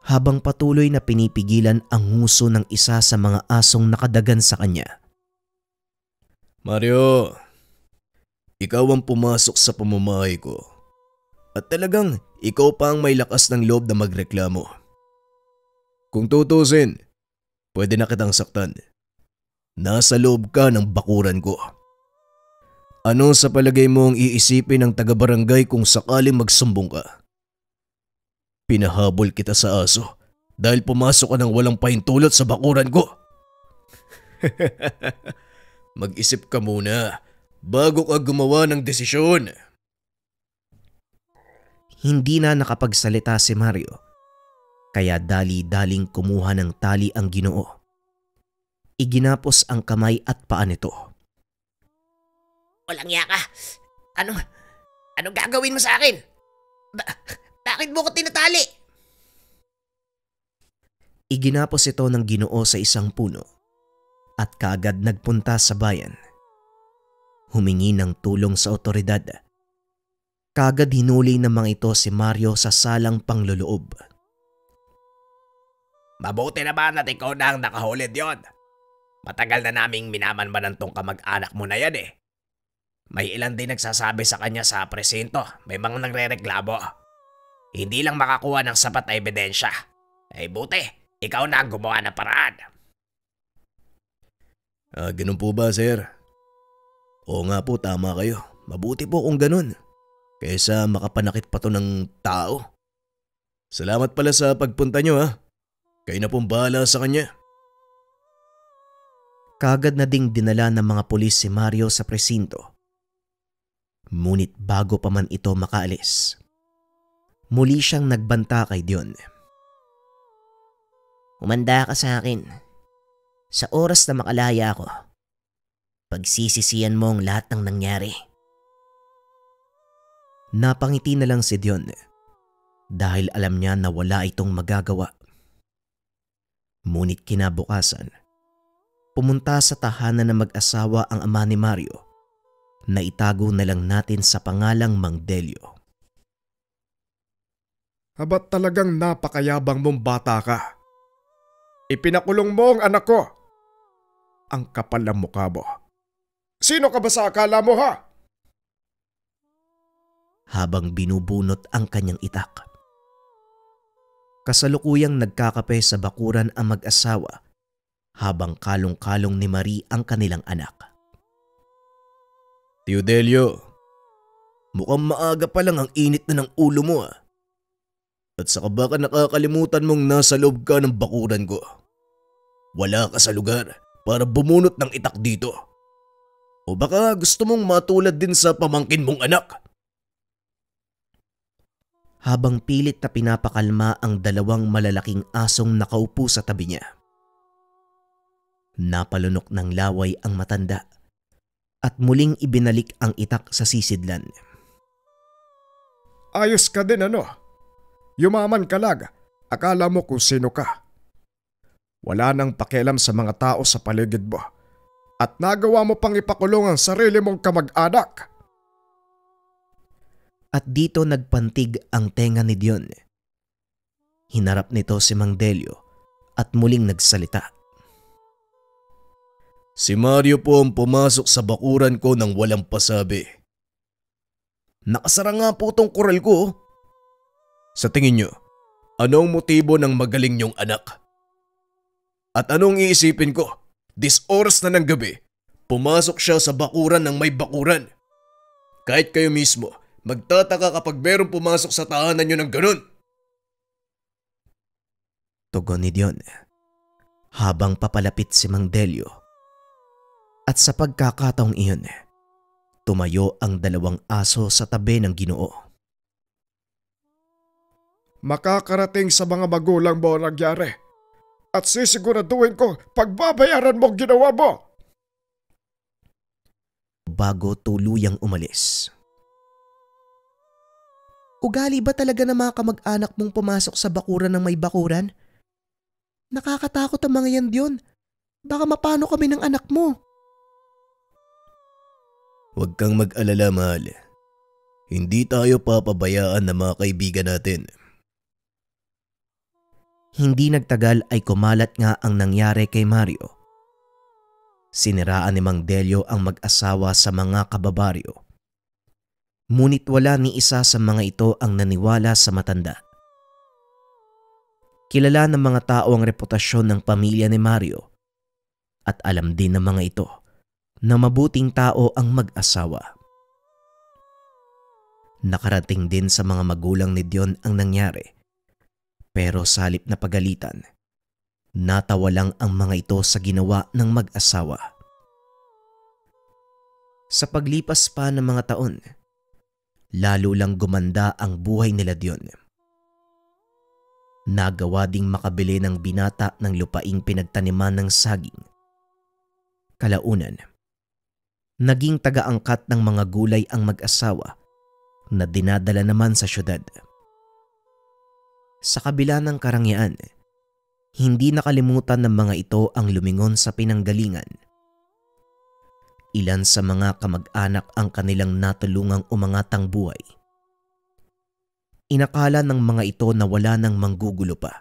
Habang patuloy na pinipigilan ang nguso ng isa sa mga asong nakadagan sa kanya. Mario, ikaw ang pumasok sa pamamahay ko. At talagang ikaw pa ang may lakas ng loob na magreklamo. Kung tutusin, pwede na kitang saktan. Nasa loob ka ng bakuran ko. Ano sa palagay mo ang iisipin ng taga-barangay kung sakaling magsumbong ka? Pinahabol kita sa aso dahil pumasok ka ng walang pahintulot sa bakuran ko. Mag-isip ka muna bago ka gumawa ng desisyon. Hindi na nakapagsalita si Mario, kaya dali-daling kumuha ng tali ang Ginoo. Iginapos ang kamay at paa nito. Walang iya ka. Anong gagawin mo sa akin? Bakit mo ko tinatali? Iginapos ito ng Ginoo sa isang puno at kaagad nagpunta sa bayan. Humingi ng tulong sa otoridad. Kaagad hinuli ng mga ito si Mario sa salang pangloloob. Mabuti naman at ikaw na ang nakahulid yon. Matagal na naming minamanmanan tong kamag-anak mo na yan eh. May ilan din nagsasabi sa kanya sa presinto, may mga nagre-reklamo. Hindi lang makakuha ng sapat na ebidensya. Buti, ikaw na ang gumawa ng paraan. Ganun po ba, sir? Oo nga po, tama kayo. Mabuti po kung ganun. Kaysa makapanakit pa to ng tao. Salamat pala sa pagpunta nyo ha. Kayo na pong bahala sa kanya. Kaagad na ding dinala ng mga pulis si Mario sa presinto. Ngunit bago pa man ito makaalis, muli siyang nagbanta kay Dion. Humanda ka sa akin. Sa oras na makalaya ako, pagsisisihan mo ang lahat ng nangyari. Napangiti na lang si Dion dahil alam niya na wala itong magagawa. Ngunit kinabukasan, pumunta sa tahanan ng mag-asawa ang ama ni Mario na itago na lang natin sa pangalang Mang Delio. Abat talagang napakayabang mong bata ka. Ipinakulong mo ang anak ko. Ang kapal ng mukha mo. Sino ka ba sa akala mo, ha? Habang binubunot ang kanyang itak. Kasalukuyang nagkakape sa bakuran ang mag-asawa habang kalong-kalong ni Marie ang kanilang anak. Tio Delio, mukhang maaga pa lang ang init na ng ulo mo ah. At saka baka nakakalimutan mong nasa loob ka ng bakuran ko. Wala ka sa lugar para bumunot ng itak dito. O baka gusto mong matulad din sa pamangkin mong anak. Habang pilit na pinapakalma ang dalawang malalaking asong nakaupo sa tabi niya. Napalunok ng laway ang matanda at muling ibinalik ang itak sa sisidlan. Ayos ka din ano? Yumaman ka lag. Akala mo kung sino ka. Wala nang pakialam sa mga tao sa paligid mo. At nagawa mo pang ipakulong ang sarili mong kamag-anak. At dito nagpantig ang tenga ni Dion. Hinarap nito si Mang Delio at muling nagsalita. Si Mario po ang pumasok sa bakuran ko nang walang pasabi. Nakasara nga po tong kural ko. Sa tingin nyo, anong motibo ng magaling nyong anak? At anong iisipin ko? This oras na ng gabi, pumasok siya sa bakuran ng may bakuran. Kahit kayo mismo, magtataka kapag merong pumasok sa tahanan nyo ng ganun. Tugon ni Dion habang papalapit si Mang Delio. At sa pagkakataong iyon, tumayo ang dalawang aso sa tabi ng Ginoo. Makakarating sa mga magulang mo ang nangyari. At sisiguraduhin ko pagbabayaran mo ang ginawa mo. Bago tuluyang umalis. Ugali ba talaga ng mga kamag-anak mong pumasok sa bakuran ng may bakuran? Nakakatakot ang mga yan, Dion. Baka mapano kami ng anak mo. Huwag kang mag-alala, mahal. Hindi tayo papabayaan ng mga kaibigan natin. Hindi nagtagal ay kumalat nga ang nangyari kay Mario. Siniraan ni Mang Delio ang mag-asawa sa mga kababaryo. Ngunit wala ni isa sa mga ito ang naniwala sa matanda. Kilala ng mga tao ang reputasyon ng pamilya ni Mario at alam din ng mga ito na mabuting tao ang mag-asawa. Nakarating din sa mga magulang ni Dion ang nangyari. Pero sa halip na pagalitan, natawa lang ang mga ito sa ginawa ng mag-asawa. Sa paglipas pa ng mga taon, lalo lang gumanda ang buhay nila Dion. Nagawa ding makabili ng binata ng lupaing pinagtaniman ng saging. Kalaunan, naging taga-angkat ng mga gulay ang mag-asawa na dinadala naman sa syudad. Sa kabila ng karangyaan, hindi nakalimutan ng mga ito ang lumingon sa pinanggalingan. Ilan sa mga kamag-anak ang kanilang natulungang umangatang buhay. Inakala ng mga ito na wala nang manggugulo pa.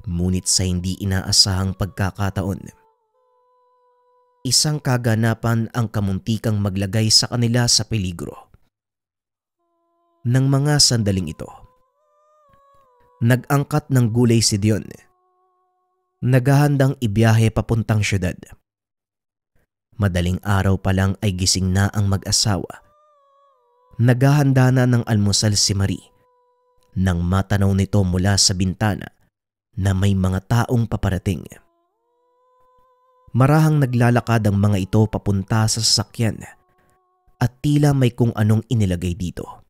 Ngunit sa hindi inaasahang pagkakataon, isang kaganapan ang kamuntikang maglagay sa kanila sa peligro. Nang mga sandaling ito, nag-angkat ng gulay si Dion. Naghahandang ibiyahe papuntang syudad. Madaling araw pa lang ay gising na ang mag-asawa. Naghahanda na ng almusal si Marie nang matanaw nito mula sa bintana na may mga taong paparating. Marahang naglalakad ang mga ito papunta sa sasakyan at tila may kung anong inilagay dito.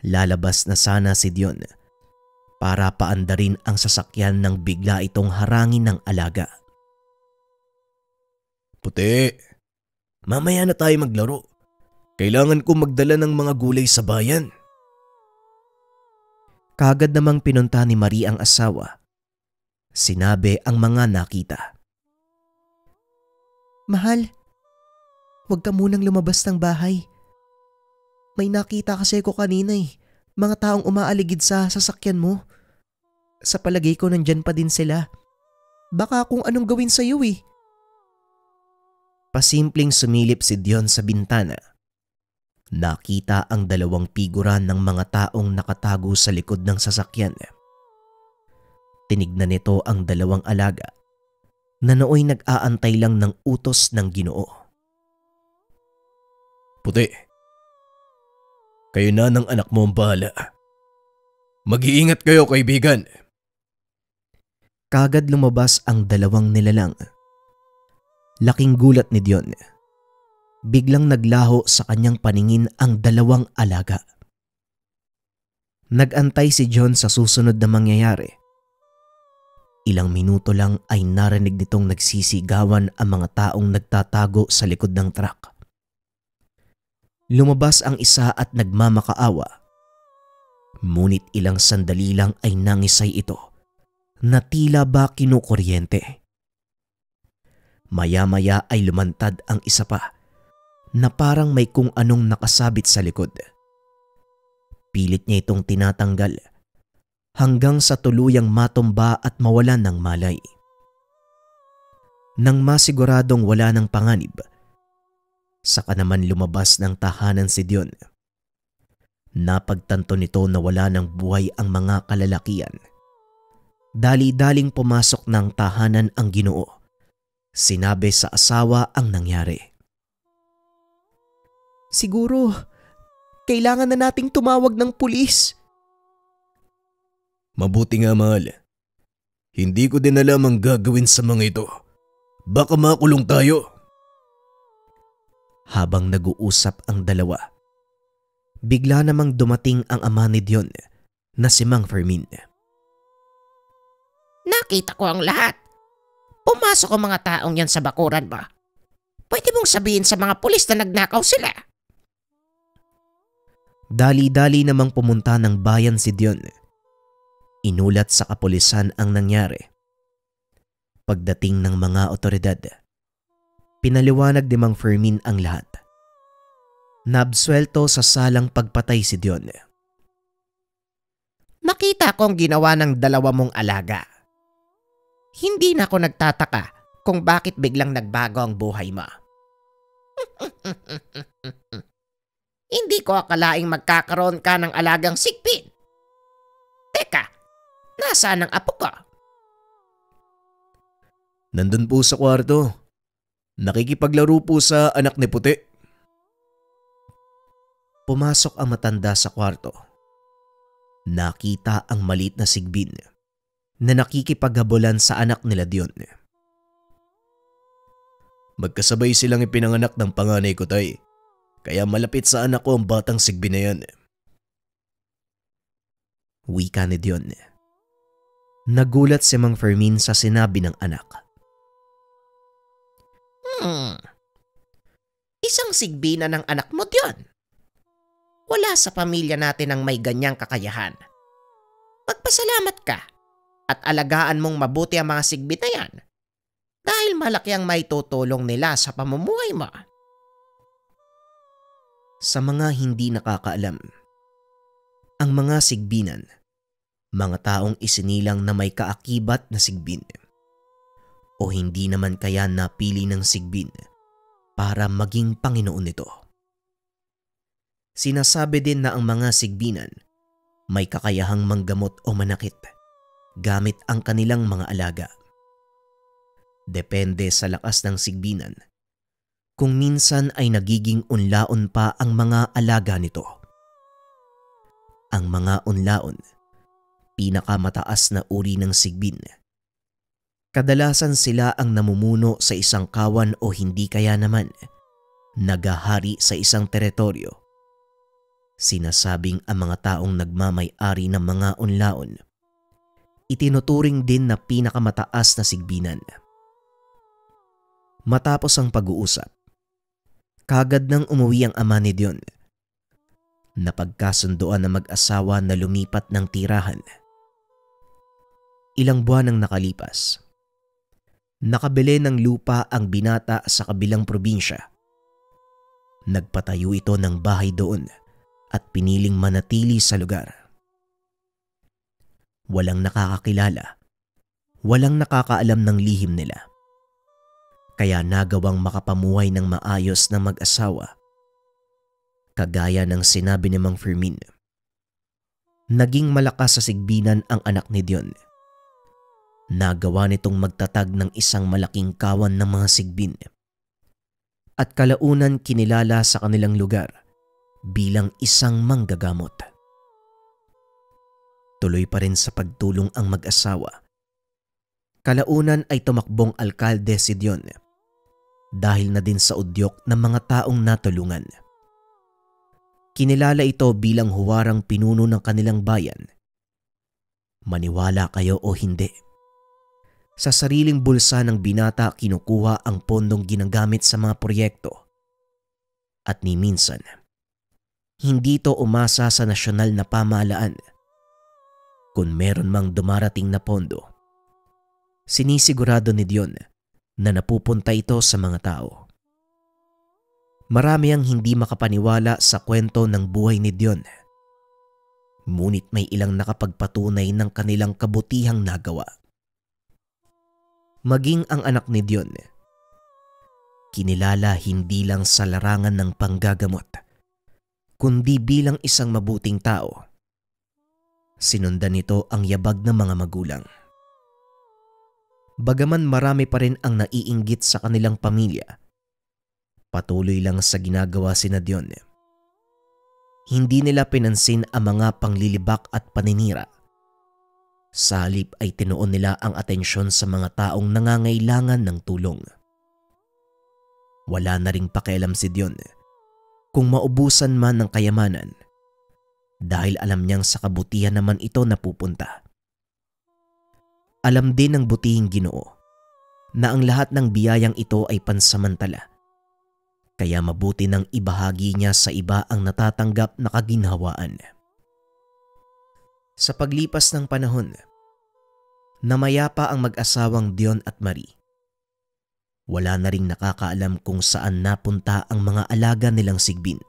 Lalabas na sana si Dion para paandarin ang sasakyan nang bigla itong harangin ng alaga. Puti, mamaya na tayo maglaro. Kailangan ko magdala ng mga gulay sa bayan. Kagad namang pinunta ni Marie ang asawa. Sinabi ang mga nakita. Mahal, huwag ka munang lumabas ng bahay. May nakita kasi ko kanina mga taong umaaligid sa sasakyan mo. Sa palagay ko nandyan pa din sila. Baka kung anong gawin sa'yo Pasimpleng sumilip si Dion sa bintana. Nakita ang dalawang figura ng mga taong nakatago sa likod ng sasakyan. Tinignan nito ang dalawang alaga na nooy nag-aantay lang ng utos ng Ginoo. Puti, kayo na ng anak mo ang bahala. Mag-iingat kayo, kaibigan. Kagad lumabas ang dalawang nilalang. Laking gulat ni Dion. Biglang naglaho sa kanyang paningin ang dalawang alaga. Nag-antay si John sa susunod na mangyayari. Ilang minuto lang ay narinig nitong nagsisigawan ang mga taong nagtatago sa likod ng truck. Lumabas ang isa at nagmamakaawa. Ngunit ilang sandali lang ay nangisay ito na tila ba kinukuryente. Maya-maya ay lumantad ang isa pa na parang may kung anong nakasabit sa likod. Pilit niya itong tinatanggal hanggang sa tuluyang matumba at mawalan ng malay. Nang masiguradong wala ng panganib, saka naman lumabas ng tahanan si Dion. Napagtanto nito na wala ng buhay ang mga kalalakian. Dali-daling pumasok ng tahanan ang Ginoo. Sinabi sa asawa ang nangyari. Siguro, kailangan na nating tumawag ng pulis. Mabuti nga, mahal. Hindi ko din alam ang gagawin sa mga ito. Baka makulong tayo. Habang nag-uusap ang dalawa, bigla namang dumating ang ama ni Dion na si Mang Fermin. Nakita ko ang lahat. Pumasok ang mga taong yan sa bakuran mo. Pwede mong sabihin sa mga pulis na nagnakaw sila. Dali-dali namang pumunta ng bayan si Dion. Inulat sa kapulisan ang nangyari. Pagdating ng mga otoridad, pinaliwanag ni Mang Fermin ang lahat. Naabsuelto sa salang pagpatay si Dion. Nakita kong ginawa ng dalawa mong alaga. Hindi na ako nagtataka kung bakit biglang nagbago ang buhay mo. Hindi ko akalaing magkakaroon ka ng alagang sigpin. Teka, nasaan ang apo ko? Nandun po sa kwarto. Nakikipaglaro po sa anak ni Puti. Pumasok ang matanda sa kwarto. Nakita ang maliit na sigbin na nakikipaghabulan sa anak nila Dion. Magkasabay silang ipinanganak ng panganay ko, tay. Kaya malapit sa anak ko ang batang sigbin na yan. Wika ni Dion. Nagulat si Mang Fermin sa sinabi ng anak. Isang sigbina ng anak mo Dion. Wala sa pamilya natin ang may ganyang kakayahan. Magpasalamat ka at alagaan mong mabuti ang mga sigbin na yan dahil malaki ang may tutulong nila sa pamumuhay mo. Sa mga hindi nakakaalam, ang mga sigbinan, mga taong isinilang na may kaakibat na sigbin o hindi naman kaya napili ng sigbin para maging Panginoon nito. Sinasabi din na ang mga sigbinan may kakayahang manggamot o manakit gamit ang kanilang mga alaga. Depende sa lakas ng sigbinan kung minsan ay nagiging unlaon pa ang mga alaga nito. Ang mga unlaon, pinakamataas na uri ng sigbin. Kadalasan sila ang namumuno sa isang kawan o hindi kaya naman nagahari sa isang teritoryo. Sinasabing ang mga taong nagmamay-ari ng mga unlaon, itinuturing din na pinakamataas na sigbinan. Matapos ang pag-uusap, kagad nang umuwi ang ama ni Dion. Napagkasunduan na mag-asawa na lumipat ng tirahan. Ilang buwan ang nakalipas. Nakabili ng lupa ang binata sa kabilang probinsya Nagpatayo ito ng bahay doon at piniling manatili sa lugar. Walang nakakakilala, walang nakakaalam ng lihim nila. Kaya nagawang makapamuhay ng maayos ng mag-asawa. Kagaya ng sinabi ni Mang Fermin. Naging malakas sa sigbinan ang anak ni Dion. Nagawa nitong magtatag ng isang malaking kawan ng mga sigbin. At kalaunan kinilala sa kanilang lugar bilang isang manggagamot. Tuloy pa rin sa pagtulong ang mag-asawa. Kalaunan ay tumakbong alkalde si Dion dahil na din sa udyok ng mga taong natulungan. Kinilala ito bilang huwarang pinuno ng kanilang bayan. Maniwala kayo o hindi, sa sariling bulsa ng binata kinukuha ang pondong ginagamit sa mga proyekto. At ni minsan, hindi ito umasa sa nasyonal na pamahalaan. Kung meron mang dumarating na pondo, sinisigurado ni Dion na napupunta ito sa mga tao. Marami ang hindi makapaniwala sa kwento ng buhay ni Dion. Ngunit may ilang nakapagpatunay ng kanilang kabutihang nagawa. Maging ang anak ni Dion, kinilala hindi lang sa larangan ng panggagamot, kundi bilang isang mabuting tao. Sinundan nito ang yabag ng mga magulang. Bagaman marami pa rin ang naiinggit sa kanilang pamilya, patuloy lang sa ginagawa sina Dion. Hindi nila pinansin ang mga panglilibak at paninira. Sa halip ay tinuon nila ang atensyon sa mga taong nangangailangan ng tulong. Wala na ring pakialam si Dion kung maubusan man ng kayamanan dahil alam niyang sa kabutihan naman ito napupunta. Alam din ng butihing Ginoo na ang lahat ng biyayang ito ay pansamantala. Kaya mabuti nang ibahagi niya sa iba ang natatanggap na kaginhawaan. Sa paglipas ng panahon, namayapa ang mag-asawang Dion at Marie. Wala na ring nakakaalam kung saan napunta ang mga alaga nilang sigbin.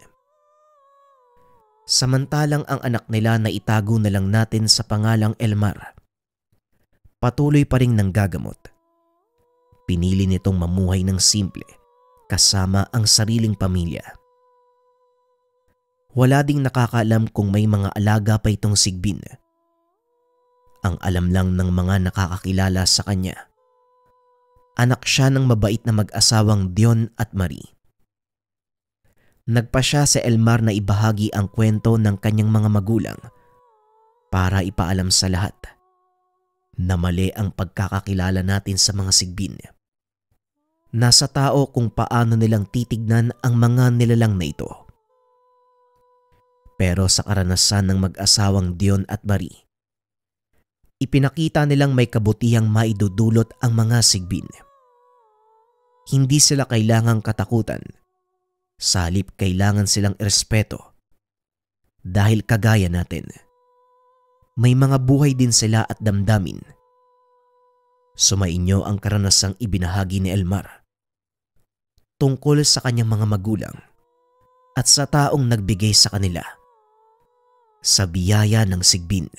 Samantalang ang anak nila na itago na lang natin sa pangalang Elmar, patuloy pa ring nanggagamot. Pinili nitong mamuhay ng simple kasama ang sariling pamilya. Wala ding nakakaalam kung may mga alaga pa itong sigbin. Ang alam lang ng mga nakakakilala sa kanya, anak siya ng mabait na mag-asawang Dion at Marie. Nagpa siya sa Elmar na ibahagi ang kwento ng kanyang mga magulang para ipaalam sa lahat na mali ang pagkakakilala natin sa mga sigbin. Nasa tao kung paano nilang titignan ang mga nilalang na ito. Pero sa karanasan ng mag-asawang Dion at Marie, ipinakita nilang may kabutihang maidudulot ang mga sigbin. Hindi sila kailangang katakutan, sa halip kailangan silang irespeto. Dahil kagaya natin, may mga buhay din sila at damdamin. Sumainyo ang karanasang ibinahagi ni Elmar tungkol sa kanyang mga magulang at sa taong nagbigay sa kanila sa biyaya ng sigbin.